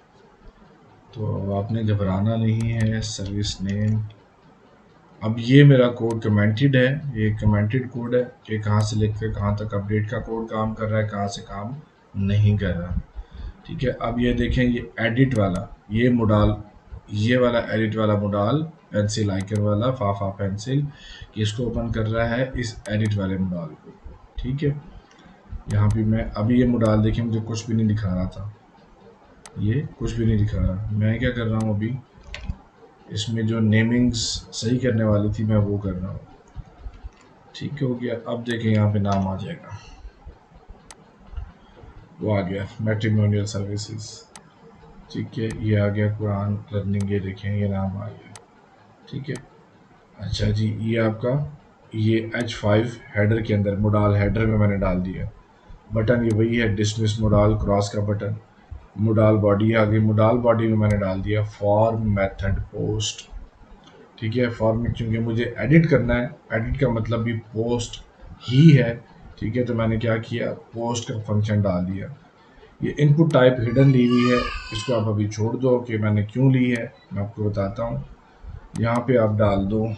तो आपने घबराना नहीं है। सर्विस नेम, अब ये मेरा कोड कमेंटेड है, ये कमेंटेड कोड है कि कहाँ से लेकर कहाँ तक अपडेट का कोड काम कर रहा है, कहाँ से काम नहीं कर रहा। ठीक है, अब ये देखें, ये एडिट वाला, ये मोडाल, ये वाला एडिट वाला मोडाल, पेंसिल आइकन वाला फाफा पेंसिल, इसको ओपन कर रहा है इस एडिट वाले मोडाल को। ठीक है, यहाँ भी मैं अभी ये मोडाल देखें, मुझे कुछ भी नहीं दिखा रहा था, ये कुछ भी नहीं दिखा रहा। मैं क्या कर रहा हूँ अभी, इसमें जो नेमिंग्स सही करने वाली थी मैं वो कर रहा हूँ। ठीक हो गया, अब देखें यहाँ पे नाम आ जाएगा, वो आ गया मैट्रिमोनियल सर्विसेज। ठीक है, ये आ गया कुरान लर्निंग, ये देखें ये नाम आ गया। ठीक है, अच्छा जी, ये आपका ये H5 हेडर के अंदर मोडाल हेडर में मैंने डाल दिया। बटन ये वही है, डिसमिस मोडाल क्रॉस का बटन। मोडाल बॉडी आ गई, मोडाल बॉडी में मैंने डाल दिया फॉर्म मेथड पोस्ट। ठीक है, फॉर्म क्योंकि मुझे एडिट करना है, एडिट का मतलब भी पोस्ट ही है। ठीक है, तो मैंने क्या किया, पोस्ट का फंक्शन डाल दिया। ये इनपुट टाइप हिडन ली हुई है, इसको आप अभी छोड़ दो कि मैंने क्यों ली है, मैं आपको बताता हूँ। यहाँ पे आप डाल दो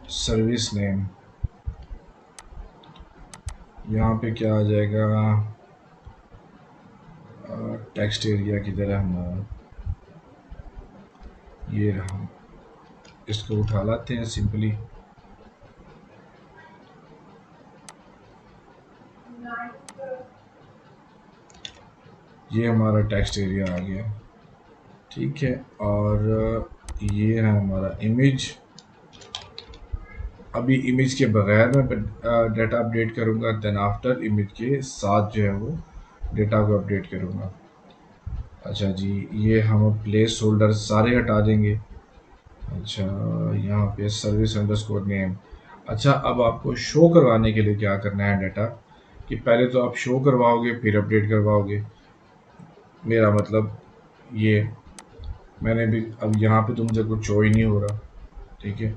सर्विस नेम, यहाँ पे क्या आ जाएगा, टेक्स्ट एरिया की तरह हमारा ये रहा, इसको उठा लाते हैं सिंपली। ये हमारा टेक्स्ट एरिया आ गया। ठीक है, और ये है हमारा इमेज। अभी इमेज के बगैर मैं डाटा अपडेट करूँगा, देन आफ्टर इमेज के साथ जो है वो डेटा को अपडेट करूँगा। अच्छा जी, ये हम प्लेस होल्डर सारे हटा देंगे। अच्छा, यहाँ पे सर्विस अंडरस्कोर नेम। अच्छा, अब आपको शो करवाने के लिए क्या करना है डाटा, कि पहले तो आप शो करवाओगे फिर अपडेट करवाओगे। मेरा मतलब ये मैंने भी अब यहाँ पे तो मुझे कुछ शो ही नहीं हो रहा। ठीक है,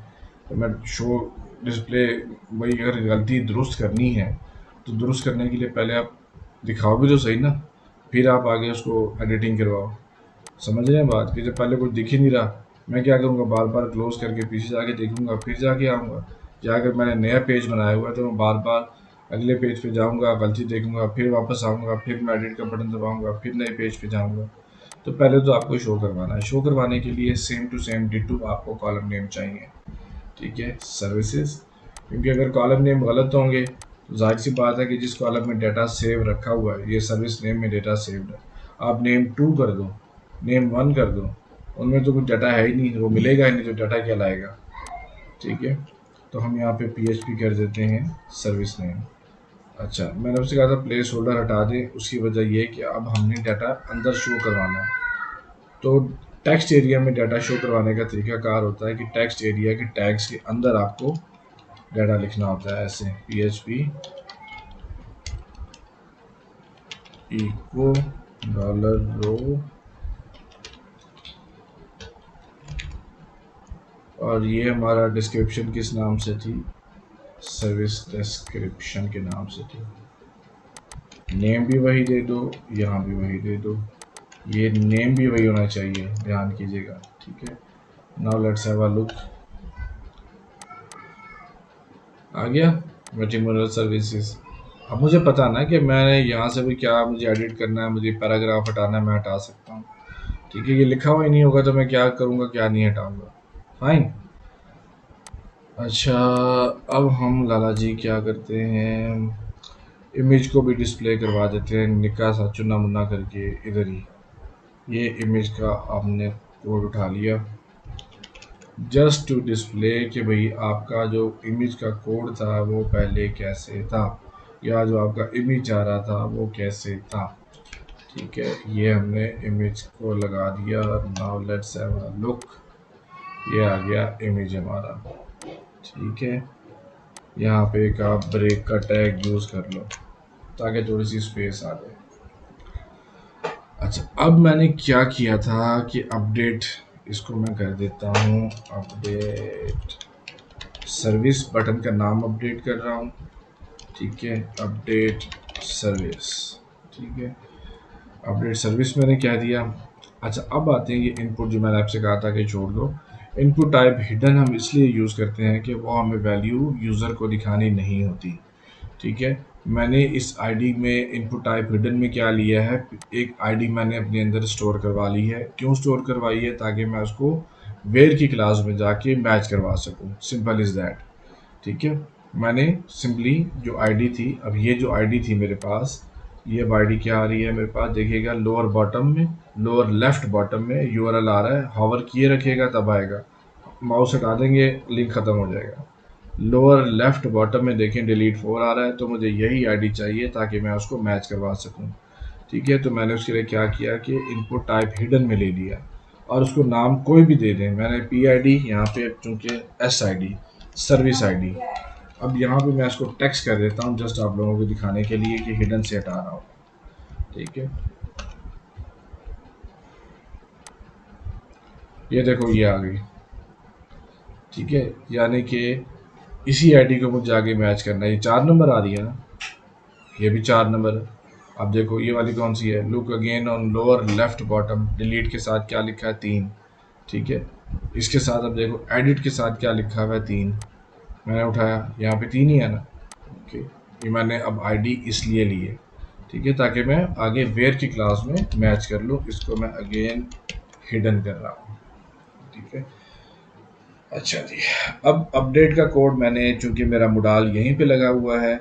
तो मैं शो डिस्प्ले, वही अगर गलती दुरुस्त करनी है तो दुरुस्त करने के लिए पहले आप दिखाओ भी तो सही ना, फिर आप आगे उसको एडिटिंग करवाओ। समझ रहे हैं बात, कि जब पहले कुछ दिख ही नहीं रहा, मैं क्या करूँगा, बार बार क्लोज करके पीछे जाके देखूंगा, फिर जाके आऊँगा। या अगर मैंने नया पेज बनाया हुआ है तो मैं बार बार अगले पेज पे जाऊँगा, गलती देखूंगा, फिर वापस आऊँगा, फिर मैं एडिट का बटन दबाऊँगा, फिर नए पेज पे जाऊँगा। तो पहले तो आपको शो करवाना है। शो करवाने के लिए सेम टू सेम डिटो आपको कॉलम नेम चाहिए। ठीक है, सर्विसेज, क्योंकि अगर कॉलम नेम गलत होंगे तो जाहिर सी बात है कि जिस कॉलम में डाटा सेव रखा हुआ है, ये सर्विस नेम में डाटा सेव्ड है, आप नेम 2 कर दो, नेम 1 कर दो, उनमें तो कुछ डाटा है ही नहीं, वो मिलेगा ही नहीं, तो डाटा क्या लाएगा। ठीक है, तो हम यहाँ पे PHP कर देते हैं सर्विस नेम। अच्छा, मैंने आपसे कहा था प्लेस होल्डर हटा दें, उसकी वजह ये है कि अब हमने डाटा अंदर शो करवाना है। तो टेक्स्ट एरिया में डाटा शो करवाने का तरीका कार होता है कि टेक्स्ट एरिया के टैग्स के अंदर आपको डाटा लिखना होता है, ऐसे PHP इको $रो, और ये हमारा डिस्क्रिप्शन किस नाम से थी, सर्विस डिस्क्रिप्शन के नाम से थी। नेम भी वही दे दो, यहाँ भी वही दे दो, ये नेम भी वही होना चाहिए, ध्यान कीजिएगा। ठीक है, now let's have a look. आ गया मैट्रिमोनियल सर्विसेज। अब मुझे पता ना कि मैंने यहाँ से भी क्या मुझे एडिट करना है, मुझे पैराग्राफ हटाना है, मैं हटा सकता हूँ। ठीक है, ये लिखा हुआ ही नहीं होगा तो मैं क्या करूँगा, क्या नहीं हटाऊँगा। फाइन। अच्छा, अब हम लाला जी क्या करते हैं, इमेज को भी डिस्प्ले करवा देते हैं, निक्का सा चुना मुन्ना करके इधर ही। ये इमेज का आपने कोड उठा लिया जस्ट टू डिस्प्ले कि भाई आपका जो इमेज का कोड था वो पहले कैसे था, या जो आपका इमेज आ रहा था वो कैसे था। ठीक है, ये हमने इमेज को लगा दिया। Now let's have a look. ये आ गया इमेज हमारा। ठीक है, यहाँ पे एक आप ब्रेक का टैग यूज़ कर लो ताकि थोड़ी सी स्पेस आ जाए। अच्छा, अब मैंने क्या किया था कि अपडेट, इसको मैं कर देता हूँ अपडेट सर्विस, बटन का नाम अपडेट कर रहा हूँ। ठीक है, अपडेट सर्विस। ठीक है, अपडेट सर्विस मैंने क्या दिया। अच्छा, अब आते हैं ये इनपुट जो मैंने आपसे कहा था कि छोड़ दो। इनपुट टाइप हिडन हम इसलिए यूज़ करते हैं कि वो हमें वैल्यू यूज़र को दिखानी नहीं होती। ठीक है, मैंने इस आईडी में इनपुट टाइप हिडन में क्या लिया है, एक आईडी मैंने अपने अंदर स्टोर करवा ली है। क्यों स्टोर करवाई है, ताकि मैं उसको वेयर की क्लास में जाके मैच करवा सकूं। Simple is that. ठीक है, मैंने सिंपली जो आईडी थी, अब ये जो आईडी थी मेरे पास, ये अब आईडी क्या आ रही है मेरे पास, देखिएगा लोअर बॉटम में, लोअर लेफ्ट बॉटम में यूआरएल आ रहा है। हॉवर किए रखिएगा तब आएगा, माउस हटा देंगे लिंक ख़त्म हो जाएगा। लोअर लेफ्ट बॉटम में देखें डिलीट 4 आ रहा है, तो मुझे यही आईडी चाहिए ताकि मैं उसको मैच करवा सकूं। ठीक है, तो मैंने उसके लिए क्या किया कि इनपुट टाइप हिडन में ले लिया और उसको नाम कोई भी दे दें। मैंने पी आई डी यहाँ पे चूँकि S I D service I D, अब यहाँ पे मैं इसको टेक्स्ट कर देता हूँ जस्ट आप लोगों को दिखाने के लिए कि हिडन से हटा रहा हूँ। ठीक है, ये देखो ये आ गई। ठीक है, यानी कि इसी आईडी को मुझे आगे मैच करना है। ये 4 नंबर आ रही है ना, ये भी 4 नंबर है। अब देखो ये वाली कौन सी है, look again on lower left bottom, delete के साथ क्या लिखा है 3। ठीक है, इसके साथ अब देखो एडिट के साथ क्या लिखा हुआ है 3, मैंने उठाया यहाँ पे 3 ही है ना। ओके, ये मैंने अब आईडी इसलिए ली है, ठीक है, ताकि मैं आगे वेयर की क्लास में मैच कर लूँ। इसको मैं अगेन हिडन कर रहा हूँ। ठीक है, अच्छा जी, अब अपडेट का कोड मैंने, चूंकि मेरा मोडाल यहीं पे लगा हुआ है,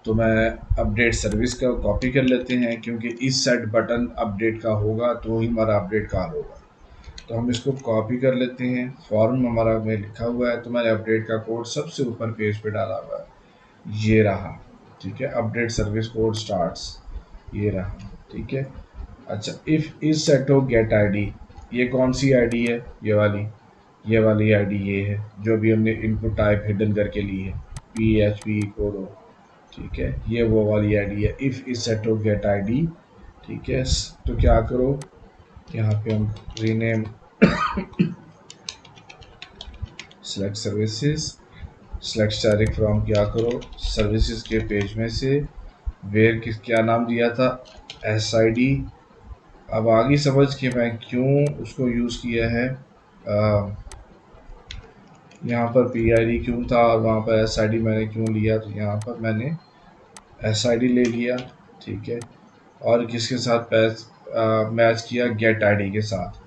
तो मैं अपडेट सर्विस का कॉपी कर लेते हैं, क्योंकि इस सेट बटन अपडेट का होगा तो ही हमारा अपडेट कॉल होगा। तो हम इसको कॉपी कर लेते हैं, फॉर्म हमारा में लिखा हुआ है, तो मैंने अपडेट का कोड सबसे ऊपर पेज पे डाला हुआ है, ये रहा। ठीक है, अपडेट सर्विस कोड स्टार्ट्स, ये रहा। ठीक है, अच्छा, इफ़ इज सेट हो गेट आईडी, ये कौन सी आईडी है, ये वाली आईडी ये है जो भी हमने इनपुट टाइप हिडन करके ली है, पी एच पी कोड। ठीक है, ये वो वाली आईडी है, इफ़ इज सेट हो गेट आईडी। ठीक है, तो क्या करो, यहाँ पे हम rename select services, select static from, क्या करो सर्विसेज के पेज में से वेयर किस क्या नाम दिया था, एस आई डी। अब आगे समझ के मैं क्यों उसको यूज़ किया है, यहाँ पर पी आई डी क्यों था और वहाँ पर एस आई डी मैंने क्यों लिया, तो यहाँ पर मैंने एस आई डी ले लिया। ठीक है, और किसके साथ मैच किया, गेट आई डी के साथ।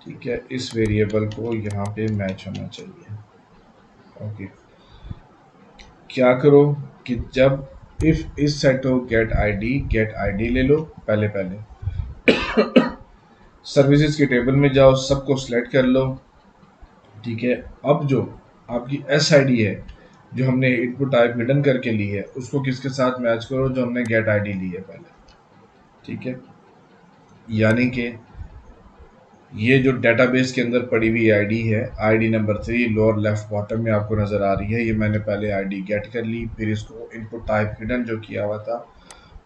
ठीक है, इस वेरिएबल को यहाँ पे मैच होना चाहिए। ओके, क्या करो कि जब इफ़ इस सेट हो गेट आईडी ले लो, पहले सर्विसेज के टेबल में जाओ, सबको सिलेक्ट कर लो। ठीक है, अब जो आपकी एस आई डी है जो हमने इनपुट टाइप हिडन करके ली है, उसको किसके साथ मैच करो, जो हमने गेट आईडी ली है पहले। ठीक है, यानी कि ये जो डेटाबेस के अंदर पड़ी हुई आईडी है, ID number 3 lower left bottom में आपको नज़र आ रही है, ये मैंने पहले आईडी गेट कर ली, फिर इसको इनपुट टाइप हिडन जो किया हुआ था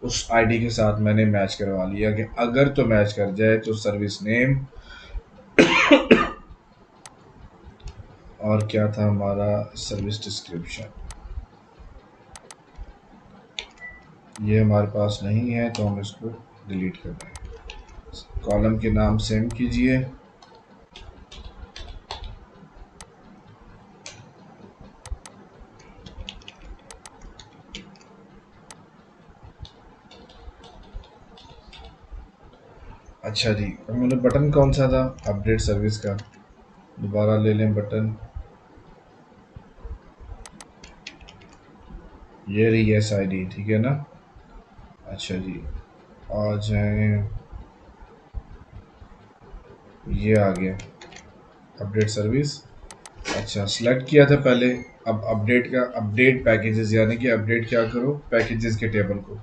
उस आईडी के साथ मैंने मैच करवा लिया कि अगर तो मैच कर जाए तो सर्विस नेम और क्या था हमारा सर्विस डिस्क्रिप्शन। ये हमारे पास नहीं है तो हम इसको डिलीट कर देंगे। कॉलम के नाम सेम कीजिए। अच्छा जी, अब मैंने बटन कौन सा था, अपडेट सर्विस का, दोबारा ले लें बटन। ये रही एस आई डी, ठीक है ना। अच्छा जी, आ जाए, ये आ गया अपडेट सर्विस। अच्छा, सिलेक्ट किया था पहले। अब अपडेट का, अपडेट पैकेजेस, यानी कि अपडेट क्या करो, पैकेजेस के टेबल को।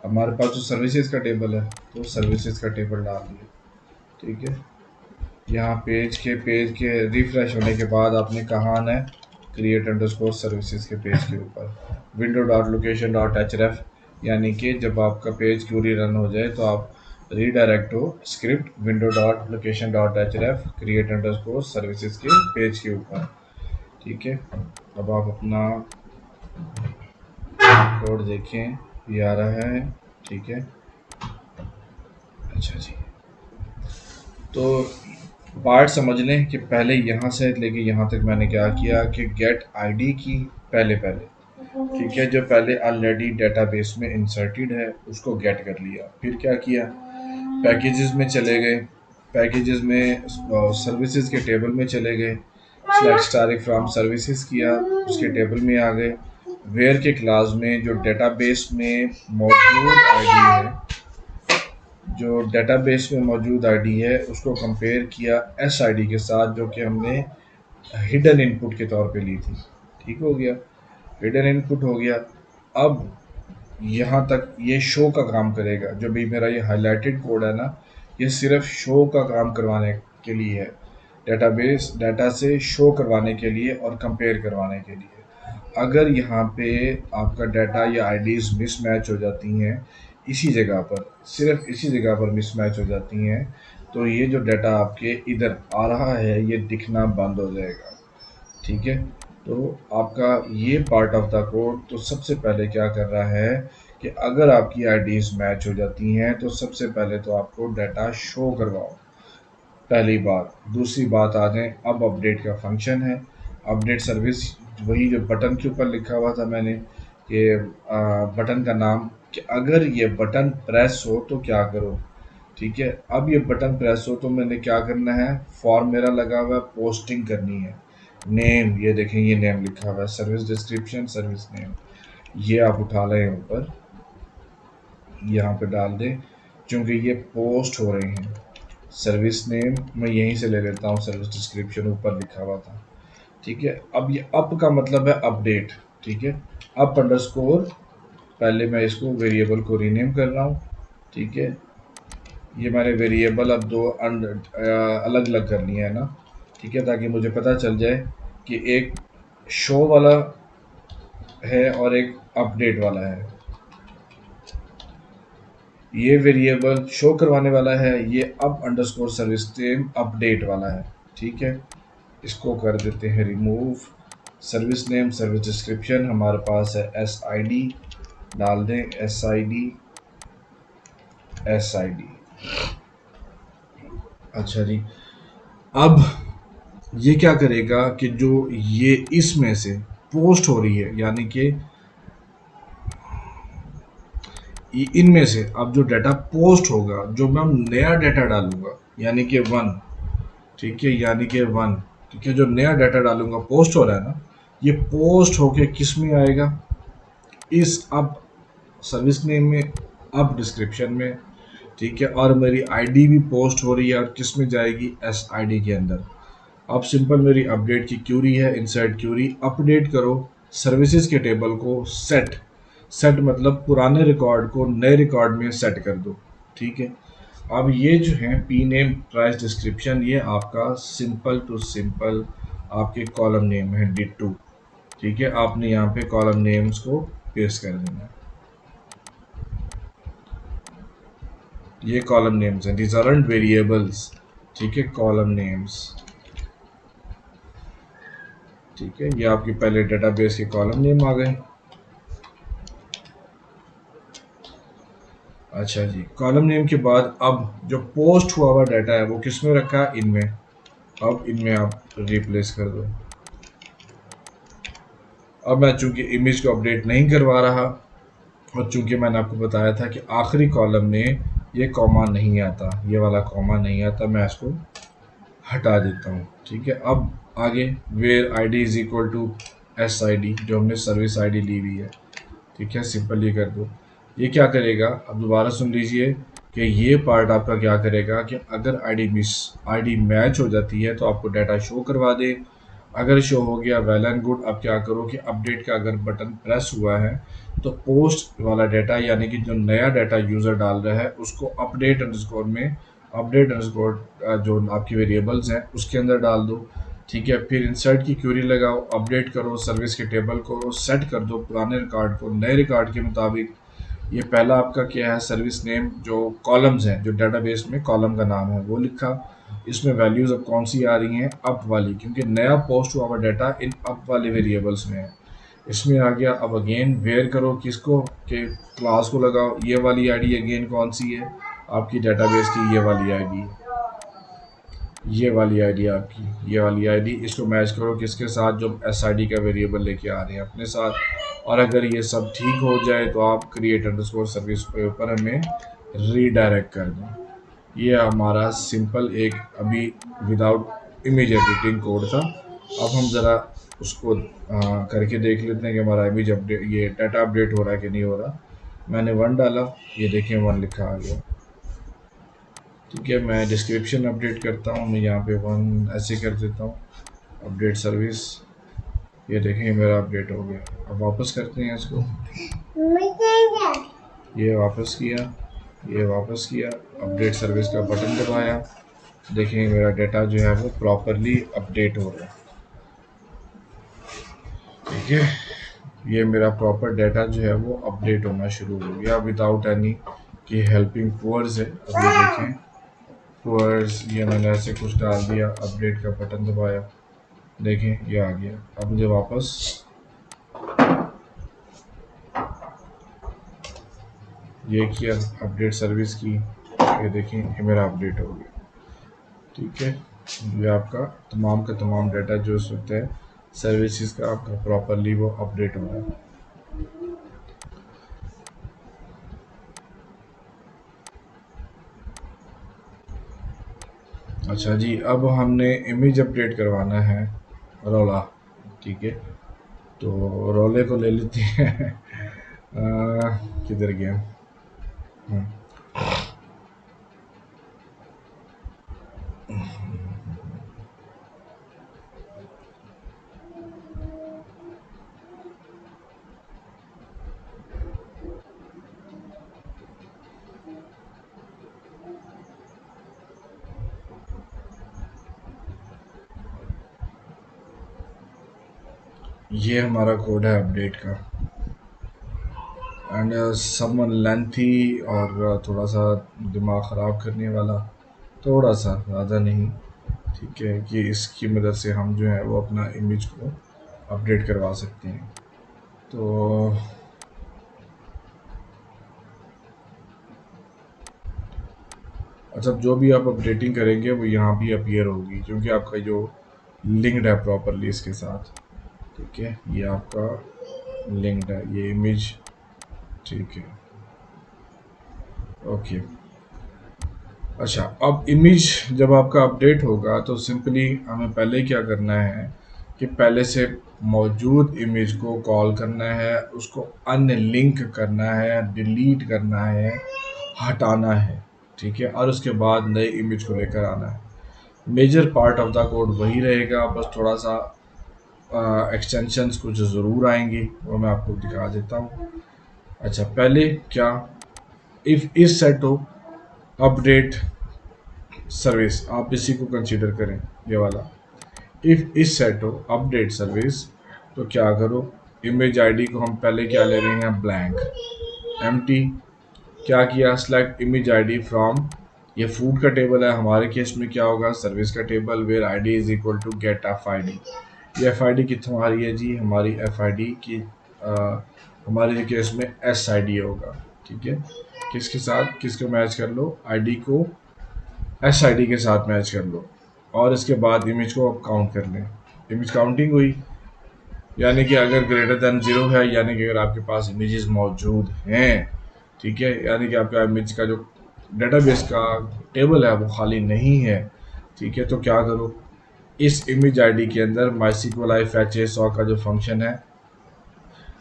हमारे पास जो सर्विसेज का टेबल है तो सर्विसेज का टेबल डाल दिया, ठीक है। यहाँ पेज के रिफ्रेश होने के बाद आपने कहाँ आना है, क्रिएट अंडरस्कोर सर्विसेज के पेज के ऊपर window dot location dot H ref, यानी कि जब आपका पेज क्यूरी रन हो जाए तो आप रीडायरेक्ट हो script window dot location dot H ref create underscore services के पेज के ऊपर, ठीक है। अब आप अपना कोड देखें, ये आ रहा है, ठीक है। अच्छा जी, तो पार्ट समझ लें कि पहले यहाँ से लेके यहाँ तक मैंने क्या किया कि गेट आईडी की, पहले ठीक है, जो पहले ऑलरेडी डेटाबेस में इंसर्टेड है उसको गेट कर लिया। फिर क्या किया, पैकेजेस में चले गए, पैकेजेस में सर्विसेज के टेबल में चले गए, सेलेक्ट स्टार फ्रॉम सर्विसेज किया, उसके टेबल में आ गए। वेयर के क्लास में जो डेटाबेस में मौजूद आईडी है, जो डेटाबेस में मौजूद आईडी है उसको कंपेयर किया एस आईडी के साथ जो कि हमने हिडन इनपुट के तौर पे ली थी। ठीक हो गया, हिडन इनपुट हो गया। अब यहाँ तक ये शो का काम करेगा, जो भी मेरा ये हाईलाइटेड कोड है ना, ये सिर्फ शो का काम करवाने के लिए है, डेटाबेस डाटा से शो करवाने के लिए और कंपेयर करवाने के लिए। अगर यहाँ पे आपका डाटा या आईडीज मिसमैच हो जाती हैं, इसी जगह पर, सिर्फ इसी जगह पर मिसमैच हो जाती हैं, तो ये जो डाटा आपके इधर आ रहा है ये दिखना बंद हो जाएगा, ठीक है। तो आपका ये पार्ट ऑफ द कोड तो सबसे पहले क्या कर रहा है कि अगर आपकी आईडीज मैच हो जाती हैं तो सबसे पहले तो आपको डाटा शो करवाओ, पहली बात। दूसरी बात आ जाए, अब अपडेट का फंक्शन है, अपडेट सर्विस, वही जो बटन के ऊपर लिखा हुआ था मैंने कि बटन का नाम, कि अगर ये बटन प्रेस हो तो क्या करो, ठीक है। अब ये बटन प्रेस हो तो मैंने क्या करना है, फॉर्म मेरा लगा हुआ है, पोस्टिंग करनी है। नेम, ये देखें ये नेम लिखा हुआ है, सर्विस डिस्क्रिप्शन सर्विस नेम, ये आप उठा लें ऊपर, यहाँ पे डाल दें, क्योंकि ये पोस्ट हो रहे हैं। सर्विस नेम मैं यहीं से ले लेता हूँ, सर्विस डिस्क्रिप्शन ऊपर लिखा हुआ था, ठीक है। अब ये अप का मतलब है अपडेट, ठीक है। अप अंडरस्कोर, पहले मैं इसको वेरिएबल को रीनेम कर रहा हूँ, ठीक है। ये मैंने वेरिएबल अब दो अलग अलग करनी है ना, ठीक है, ताकि मुझे पता चल जाए कि एक शो वाला है और एक अपडेट वाला है। ये वेरिएबल शो करवाने वाला है, ये up underscore service name update वाला है, ठीक है। इसको कर देते हैं remove. Service name service description हमारे पास है एस आई डी, डाल दें S I D, S I D. अच्छा जी, अब ये क्या करेगा कि जो ये इसमें से पोस्ट हो रही है, यानी कि इनमें से अब जो डाटा पोस्ट होगा, जो मैं नया डाटा डालूंगा, यानी कि वन, ठीक है, यानी कि वन, ठीक है, जो नया डाटा डालूंगा पोस्ट हो रहा है ना, ये पोस्ट होके किस में आएगा, इस अब सर्विस नेम में, अब डिस्क्रिप्शन में, ठीक है। और मेरी आईडी भी पोस्ट हो रही है और किस में जाएगी, एस आईडी के अंदर। अब सिंपल मेरी अपडेट की क्यूरी है, इनसाइड क्यूरी अपडेट करो सर्विसेज के टेबल को, सेट, सेट मतलब पुराने रिकॉर्ड को नए रिकॉर्ड में सेट कर दो, ठीक है। अब ये जो है पी नेम प्राइस डिस्क्रिप्शन, ये आपका सिंपल टू सिंपल आपके कॉलम नेम है डिटू, ठीक है। आपने यहाँ पे कॉलम नेम्स को पेस्ट कर देना है, ये कॉलम नेम्स हैं, दीज आरंट वेरिएबल्स, ठीक है, कॉलम नेम्स, ठीक है। ये आपके पहले डेटाबेस के कॉलम नेम आ गए। अच्छा जी, कॉलम नेम के बाद अब जो पोस्ट हुआ हुआ डाटा है वो किस में रखा है, इनमें। अब इनमें आप रिप्लेस कर दो। अब मैं चूंकि इमेज को अपडेट नहीं करवा रहा, और चूंकि मैंने आपको बताया था कि आखिरी कॉलम में ये कॉमा नहीं आता, ये वाला कॉमा नहीं आता, मैं इसको हटा देता हूँ। ठीक है, अब आगे where I D is equal to S I D, जो हमने सर्विस आई डी ली हुई है। ठीक है, सिंपल ये कर दो। ये क्या करेगा, अब दोबारा सुन लीजिए कि ये पार्ट आपका क्या करेगा कि अगर आईडी मैच हो जाती है तो आपको डाटा शो करवा दे। अगर शो हो गया वेल एंड गुड। अब क्या करो कि अपडेट का अगर बटन प्रेस हुआ है तो पोस्ट वाला डाटा यानी कि जो नया डाटा यूज़र डाल रहा है उसको अपडेट अंडरस्कोर जो आपकी वेरिएबल्स हैं उसके अंदर डाल दो। ठीक है, फिर इंसर्ट की क्वेरी लगाओ, अपडेट करो, सर्विस के टेबल को सेट कर दो, पुराने रिकॉर्ड को नए रिकॉर्ड के मुताबिक। ये पहला आपका क्या है, सर्विस नेम, जो कॉलम्स हैं, जो डेटाबेस में कॉलम का नाम है वो लिखा। इसमें वैल्यूज़ अब कौन सी आ रही हैं, अप वाली, क्योंकि नया पोस्ट हुआ हुआ डाटा इन अप वाले वेरिएबल्स में है। इसमें आ गया। अब अगेन वेयर करो किसको, कि क्लास को लगाओ। ये वाली आईडी अगेन कौन सी है, आपकी डेटाबेस की ये वाली आईडी, ये वाली आईडी आपकी, ये वाली आईडी। इसको मैच करो किसके साथ, जो एस आई डी का वेरिएबल लेके आ रहे हैं अपने साथ। और अगर ये सब ठीक हो जाए तो आप क्रिएट अंडरस्कोर सर्विस के ऊपर हमें रीडायरेक्ट कर दें। ये हमारा सिंपल एक अभी विदाउट इमेज एडिटिंग कोड था। अब हम ज़रा उसको करके देख लेते हैं कि हमारा इमेज अपडेट, ये डाटा अपडेट हो रहा है कि नहीं हो रहा। मैंने 1 डाला, ये देखें 1 लिखा आ गया। ठीक है, मैं डिस्क्रिप्शन अपडेट करता हूँ, मैं यहाँ पे 1 ऐसे कर देता हूँ, अपडेट सर्विस। ये देखें मेरा अपडेट हो गया। अब वापस करते हैं इसको, ये वापस किया, ये वापस किया, अपडेट सर्विस का बटन दबाया, देखें मेरा डाटा जो है वो प्रॉपरली अपडेट हो रहा है। ठीक है, ये मेरा प्रॉपर डाटा जो है वो अपडेट होना शुरू हो गया विदाउट एनी कि हेल्पिंग पुअर्स है। अब ये देखें पुअर्स, ये मैंने ऐसे कुछ डाल दिया, अपडेट का बटन दबाया, देखें ये आ गया। अब मुझे वापस ये किया, अपडेट सर्विस की, ये देखें ये मेरा अपडेट हो गया। ठीक है, ये आपका तमाम का तमाम डाटा जो होता है सर्विसेज का आपका प्रॉपरली वो अपडेट हो रहा है। अच्छा जी, अब हमने इमेज अपडेट करवाना है रोला। ठीक है, तो रोले को ले लेते हैं। किधर गया, हम्म, ये हमारा कोड है अपडेट का। एंड समवन लेंथी और थोड़ा सा दिमाग ख़राब करने वाला, थोड़ा सा, ज़्यादा नहीं। ठीक है, कि इसकी मदद से हम जो है वो अपना इमेज को अपडेट करवा सकते हैं। तो अच्छा, जो भी आप अपडेटिंग करेंगे वो यहाँ भी अपीयर होगी, क्योंकि आपका जो लिंक्ड है प्रॉपरली इसके साथ। ठीक है, ये आपका लिंक्ड है, ये इमेज। ठीक है, ओके। अच्छा, अब इमेज जब आपका अपडेट होगा तो सिंपली हमें पहले क्या करना है कि पहले से मौजूद इमेज को कॉल करना है, उसको अनलिंक करना है, डिलीट करना है, हटाना है। ठीक है, और उसके बाद नए इमेज को लेकर आना है। Major part of the code वही रहेगा, बस थोड़ा सा एक्सटेंशंस कुछ ज़रूर आएंगी, वो मैं आपको दिखा देता हूँ। अच्छा, पहले क्या, इफ़ इस सेट हो अपडेट सर्विस, आप इसी को कंसीडर करें, ये वाला। इफ़ इस सेट हो अपडेट सर्विस, तो क्या करो, इमेज आईडी को हम पहले क्या ले रहे हैं, ब्लैंक एम्प्टी। क्या किया, सेलेक्ट इमेज आईडी फ्रॉम, ये फूड का टेबल है, हमारे केस में क्या होगा, सर्विस का table, where ID is equal to get F I D. ये एफ आई डी कितों आ रही है जी, हमारी एफ आई डी की हमारे केस में एस आई डी होगा। ठीक है, किसके साथ, किसको मैच कर लो, आईडी को एस आई डी के साथ मैच कर लो, और इसके बाद इमेज को आप काउंट कर लें। इमेज काउंटिंग हुई, यानी कि अगर ग्रेटर देन 0 है, यानी कि अगर आपके पास इमेजेस मौजूद हैं, ठीक है, यानी कि आपका इमेज का जो डेटाबेस का टेबल है वो खाली नहीं है, ठीक है, तो क्या करो, इस इमेज आईडी के अंदर MySQL fetch का जो फंक्शन है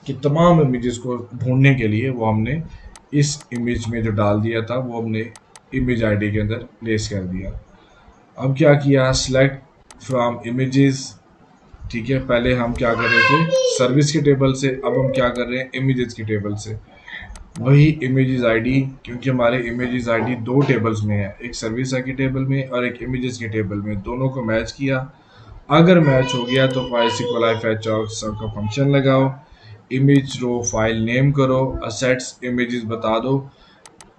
कि तमाम इमेजेस को ढूंढने के लिए, वो हमने इस इमेज में जो डाल दिया था वो हमने इमेज आईडी के अंदर प्लेस कर दिया। अब क्या किया, सेलेक्ट फ्रॉम इमेजेस, ठीक है, पहले हम क्या कर रहे थे सर्विस के टेबल से, अब हम क्या कर रहे हैं इमेजेस के टेबल से। वही इमेजेस आईडी, क्योंकि हमारे इमेजेस आईडी दो टेबल्स में है, एक सर्विस के टेबल में और एक इमेजेस के टेबल में, दोनों को मैच किया। अगर मैच हो गया तो MySQL fetch का फंक्शन लगाओ, इमेज रो फाइल नेम करो, असेट्स इमेजेस बता दो,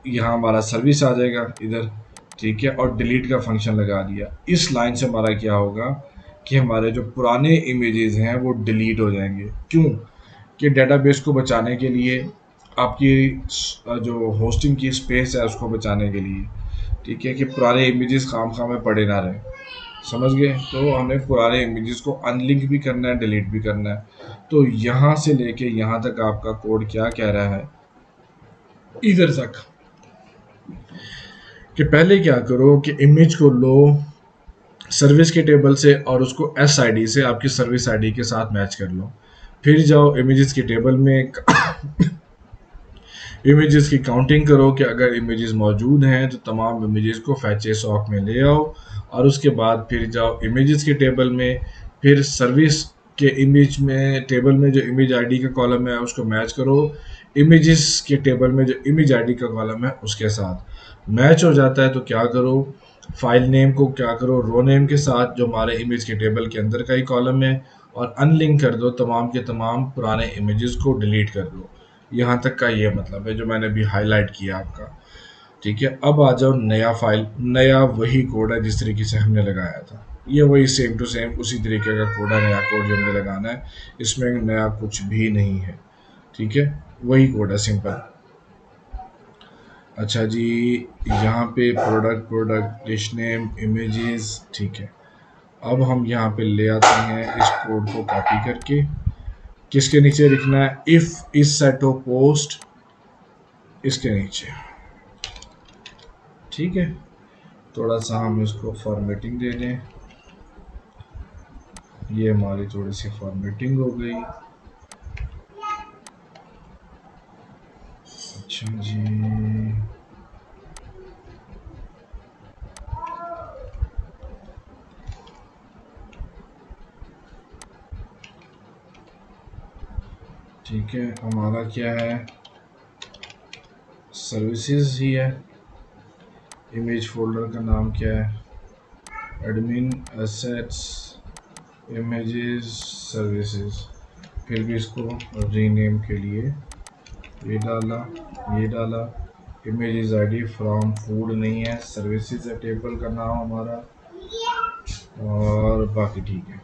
यहाँ हमारा सर्विस आ जाएगा इधर, ठीक है, और डिलीट का फंक्शन लगा दिया। इस लाइन से हमारा क्या होगा कि हमारे जो पुराने इमेजेस हैं वो डिलीट हो जाएंगे। क्यों? कि डेटाबेस को बचाने के लिए, आपकी जो होस्टिंग की स्पेस है उसको बचाने के लिए, ठीक है, कि पुराने इमेजेस खाम में पड़े ना रहे, समझ गए, तो हमें पुराने इमेजेस को अनलिंक भी करना है, डिलीट भी करना है। तो यहाँ से लेके यहाँ तक आपका कोड क्या कह रहा है, इधर तक कि पहले क्या करो कि इमेज को लो सर्विस के टेबल से और उसको एस आई डी से आपकी सर्विस आईडी के साथ मैच कर लो। फिर जाओ इमेजेस के टेबल में इमेजेस की काउंटिंग करो कि अगर इमेजेस मौजूद हैं तो तमाम इमेजेस को फैचे सॉक में ले आओ, और उसके बाद फिर जाओ इमेजेस के टेबल में, फिर सर्विस के इमेज में टेबल में जो इमेज आईडी का कॉलम है उसको मैच करो इमेजेस के टेबल में जो इमेज आईडी का कॉलम है उसके साथ। मैच हो जाता है तो क्या करो, फाइल नेम को क्या करो रो नेम के साथ जो हमारे इमेज के टेबल के अंदर का ही कॉलम है, और अनलिंक कर दो तमाम के तमाम पुराने इमेजेस को डिलीट कर दो। यहाँ तक का ये मतलब है जो मैंने अभी हाईलाइट किया आपका, ठीक है। अब आ जाओ नया फाइल, नया वही कोड है जिस तरीके से हमने लगाया था, ये वही सेम टू सेम उसी तरीके का कोड है, नया कोड जो हमने लगाना है, इसमें नया कुछ भी नहीं है, ठीक है, वही कोड है सिंपल। अच्छा जी, यहाँ पे प्रोडक्ट डिश नेम इमेजेस, ठीक है। अब हम यहाँ पे ले आते हैं इस कोड को कॉपी करके, किसके नीचे लिखना है, इफ इस सेट ऑफ पोस्ट, इसके नीचे, ठीक है। थोड़ा सा हम इसको फॉर्मेटिंग दे दें, ये हमारी थोड़ी सी फॉर्मेटिंग हो गई। अच्छा जी, ठीक है, हमारा क्या है, सर्विसेज ही है, इमेज फोल्डर का नाम क्या है, एडमिन एसेट्स इमेजेस सर्विसेज, फिर भी इसको रीनेम के लिए ये डाला, ये डाला, इमेजेस आईडी फ्रॉम फूड नहीं है, सर्विसेज है टेबल का नाम हमारा, और बाकी ठीक है,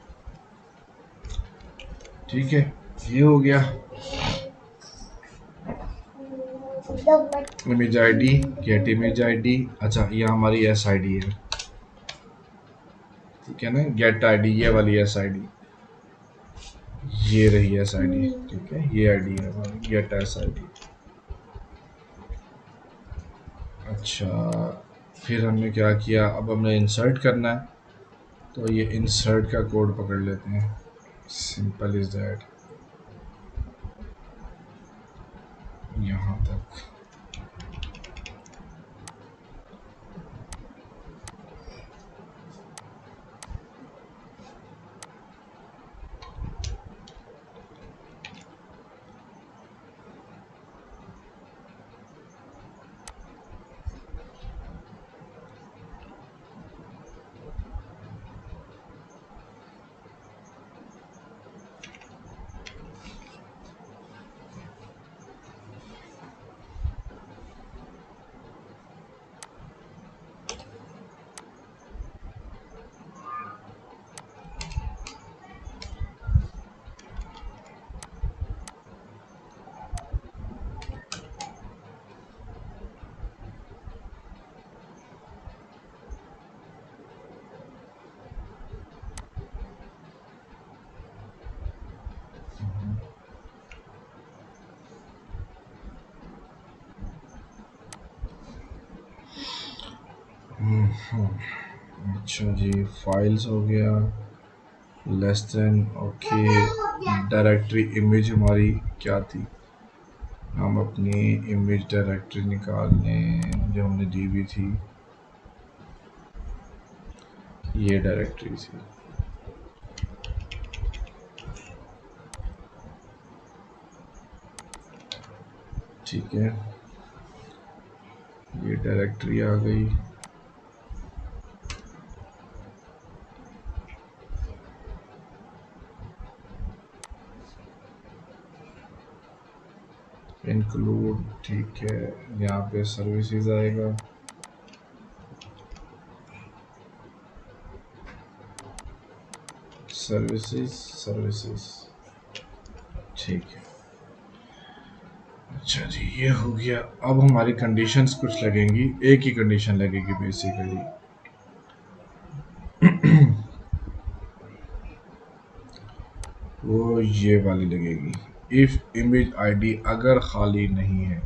ठीक है, ये हो गया। Image ID, get image ID, अच्छा ये हमारी एस आई डी है, ठीक है ना, गेट आईडी ये वाली एस आई डी, ये रही एस आई डी, ठीक है, ये आईडी है हमारी गेट एस आई डी। अच्छा, फिर हमने क्या किया, अब हमने इंसर्ट करना है, तो ये इंसर्ट का कोड पकड़ लेते हैं, सिंपल इज दैट, यहाँ तक। अच्छा जी, फाइल्स हो गया, less than, okay. Directory image हमारी क्या थी? हम अपनी इमेज डायरेक्टरी निकाल लें जो हमने दी हुई थी, ये डायरेक्टरी थी। ठीक है, ये डायरेक्टरी आ गई। इंक्लूड, ठीक है, यहाँ पे सर्विसेज आएगा। सर्विसेज सर्विसेज, ठीक है। अच्छा जी, ये हो गया। अब हमारी कंडीशंस कुछ लगेंगी, एक ही कंडीशन लगेगी बेसिकली। वो ये वाली लगेगी, इफ इमेज आईडी अगर खाली नहीं है।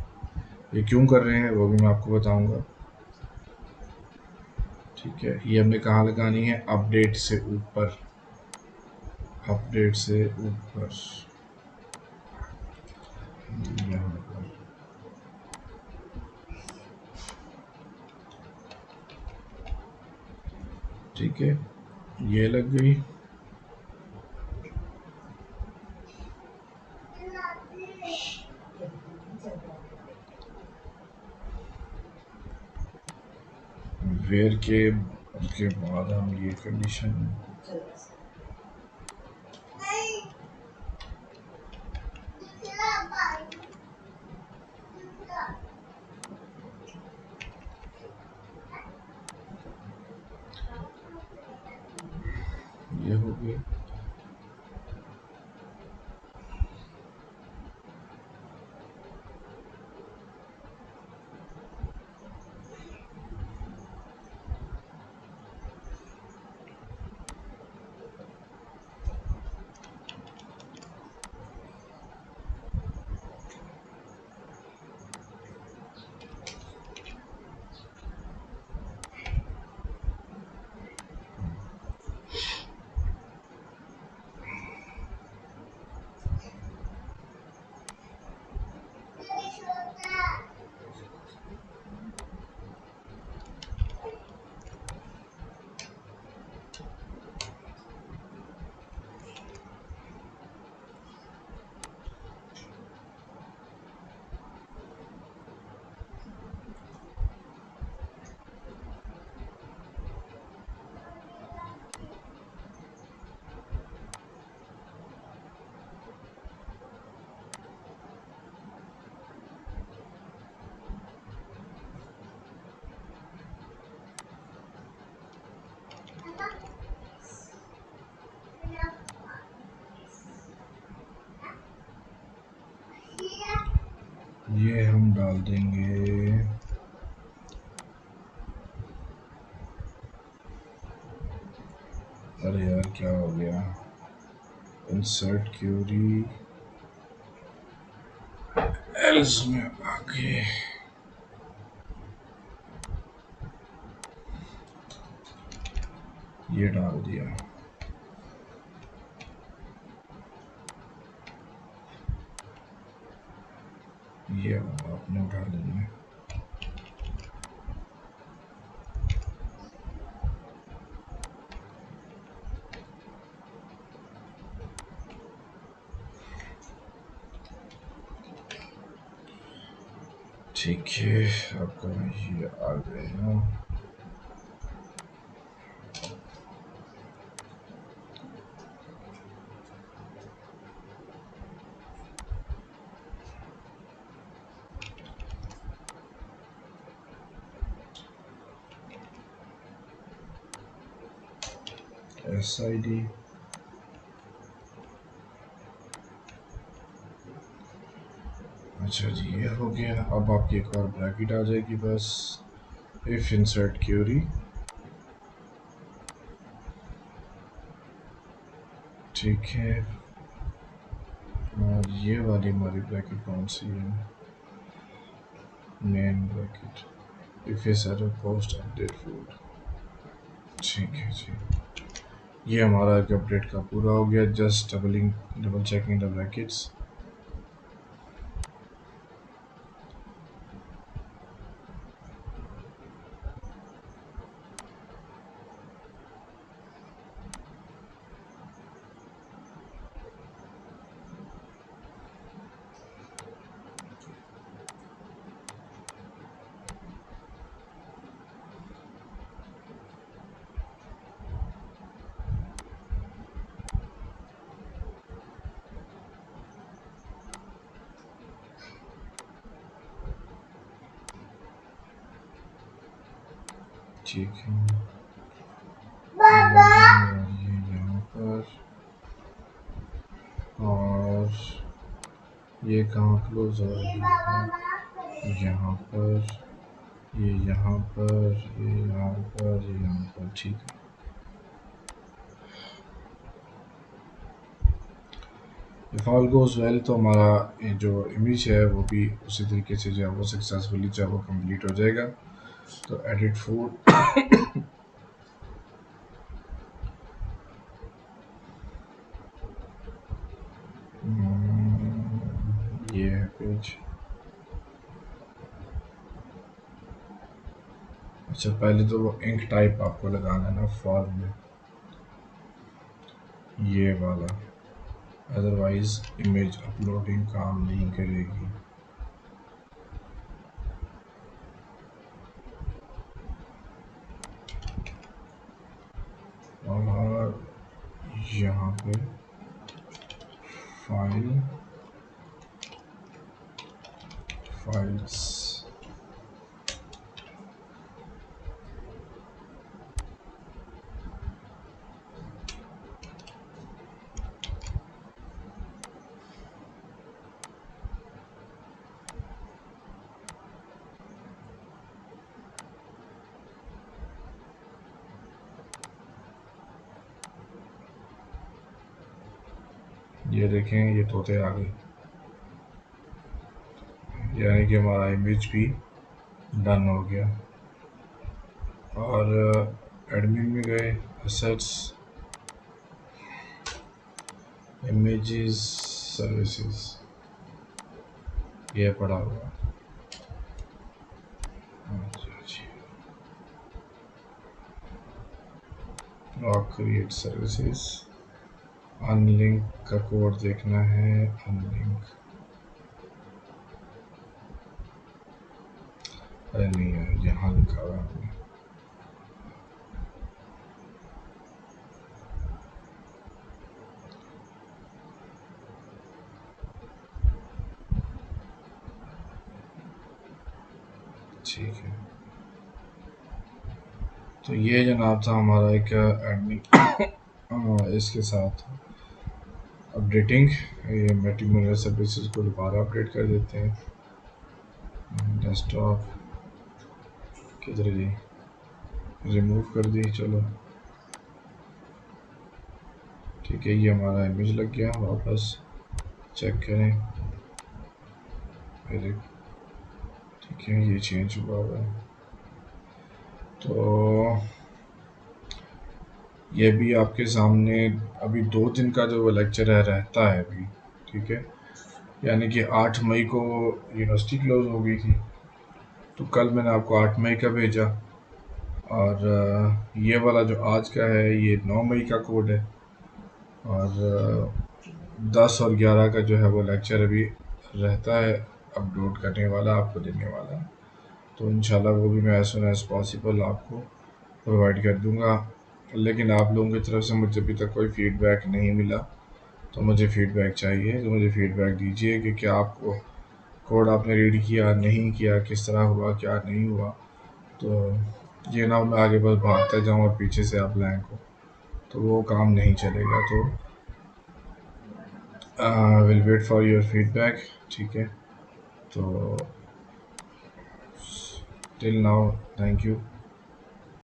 ये क्यों कर रहे हैं वो भी मैं आपको बताऊंगा। ठीक है, ये हमने कहाँ लगानी है? अपडेट से ऊपर, अपडेट से ऊपर यहाँ पर। ठीक है, ये लग गई। वेयर के उसके बाद हम ये कंडीशन, ये हो गई। ये हम डाल देंगे, अरे यार क्या हो गया? इंसर्ट क्यूरी एल्स में आके ये डाल दिया। ये आपने उठा लेना है। ठीक है, आपका ये आ गया। SID, अच्छा जी, ये हो गया। अब आपकी एक और ब्रैकेट आ जाएगी बस, इफ इंसर्ट क्यूरी। ठीक है, और ये वाली हमारी ब्रैकेट कौन सी है? Main bracket, if A seller post update food. ठीक है जी, ये हमारा एक अपडेट का पूरा हो गया। Just double checking the brackets. ठीक है, ये यहाँ पर, और ये कहाँ क्लोज हो रही है, यहाँ पर, ये यहाँ पर, ये यहाँ पर, ये यहाँ पर। ठीक है, इफ ऑल गोज वेल तो हमारा ये जो इमेज है वो भी उसी तरीके से जो है वो सक्सेसफुली जो है वो कंप्लीट हो जाएगा। तो एडिट फूड, ये है पेज। अच्छा, पहले तो वो इंक टाइप आपको लगाना है ना फॉर्म में, ये वाला, अदरवाइज इमेज अपलोडिंग काम नहीं करेगी। और यहाँ पे फाइल्स, ये देखें ये तोते आ गए, यानी कि हमारा इमेज भी डन हो गया। और एडमिन में गए, असेट्स, इमेजेस, सर्विसेज, ये पड़ा हुआ। और क्रिएट सर्विसेज, अनलिंक का कोड देखना है, अनलिंक, अरे नहीं है, यहाँ लिखा हुआ है। ठीक है, तो ये जनाब था हमारा एक एडमिन इसके साथ अपडेटिंग। ये मैट्रिमोनियल सर्विसेज को दोबारा अपडेट कर देते हैं। डेस्कटॉप किधर गई, रिमूव कर दी, चलो ठीक है। ये हमारा इमेज लग गया, वापस चेक करें, ठीक है ये चेंज हुआ हुआ है। तो ये भी आपके सामने अभी 2 दिन का जो लेक्चर है रहता है अभी, ठीक है। यानी कि 8 मई को यूनिवर्सिटी क्लोज हो गई थी, तो कल मैंने आपको 8 मई का भेजा, और ये वाला जो आज का है ये 9 मई का कोड है, और 10 और 11 का जो है वो लेक्चर अभी रहता है अपलोड करने वाला, आपको देने वाला। तो इंशाल्लाह वो भी मैं एज सुन एज पॉसिबल आपको प्रोवाइड कर दूंगा। लेकिन आप लोगों की तरफ से मुझे अभी तक कोई फीडबैक नहीं मिला, तो मुझे फीडबैक चाहिए। तो मुझे फीडबैक दीजिए कि क्या आपको कोड आपने रीड किया, नहीं किया, किस तरह हुआ, क्या नहीं हुआ। तो ये ना मैं आगे बस भागता जाऊँ और पीछे से आप ब्लैंक हो, तो वो काम नहीं चलेगा। तो will wait for your feedback, ठीक है। तो टिल नाउ थैंक यू।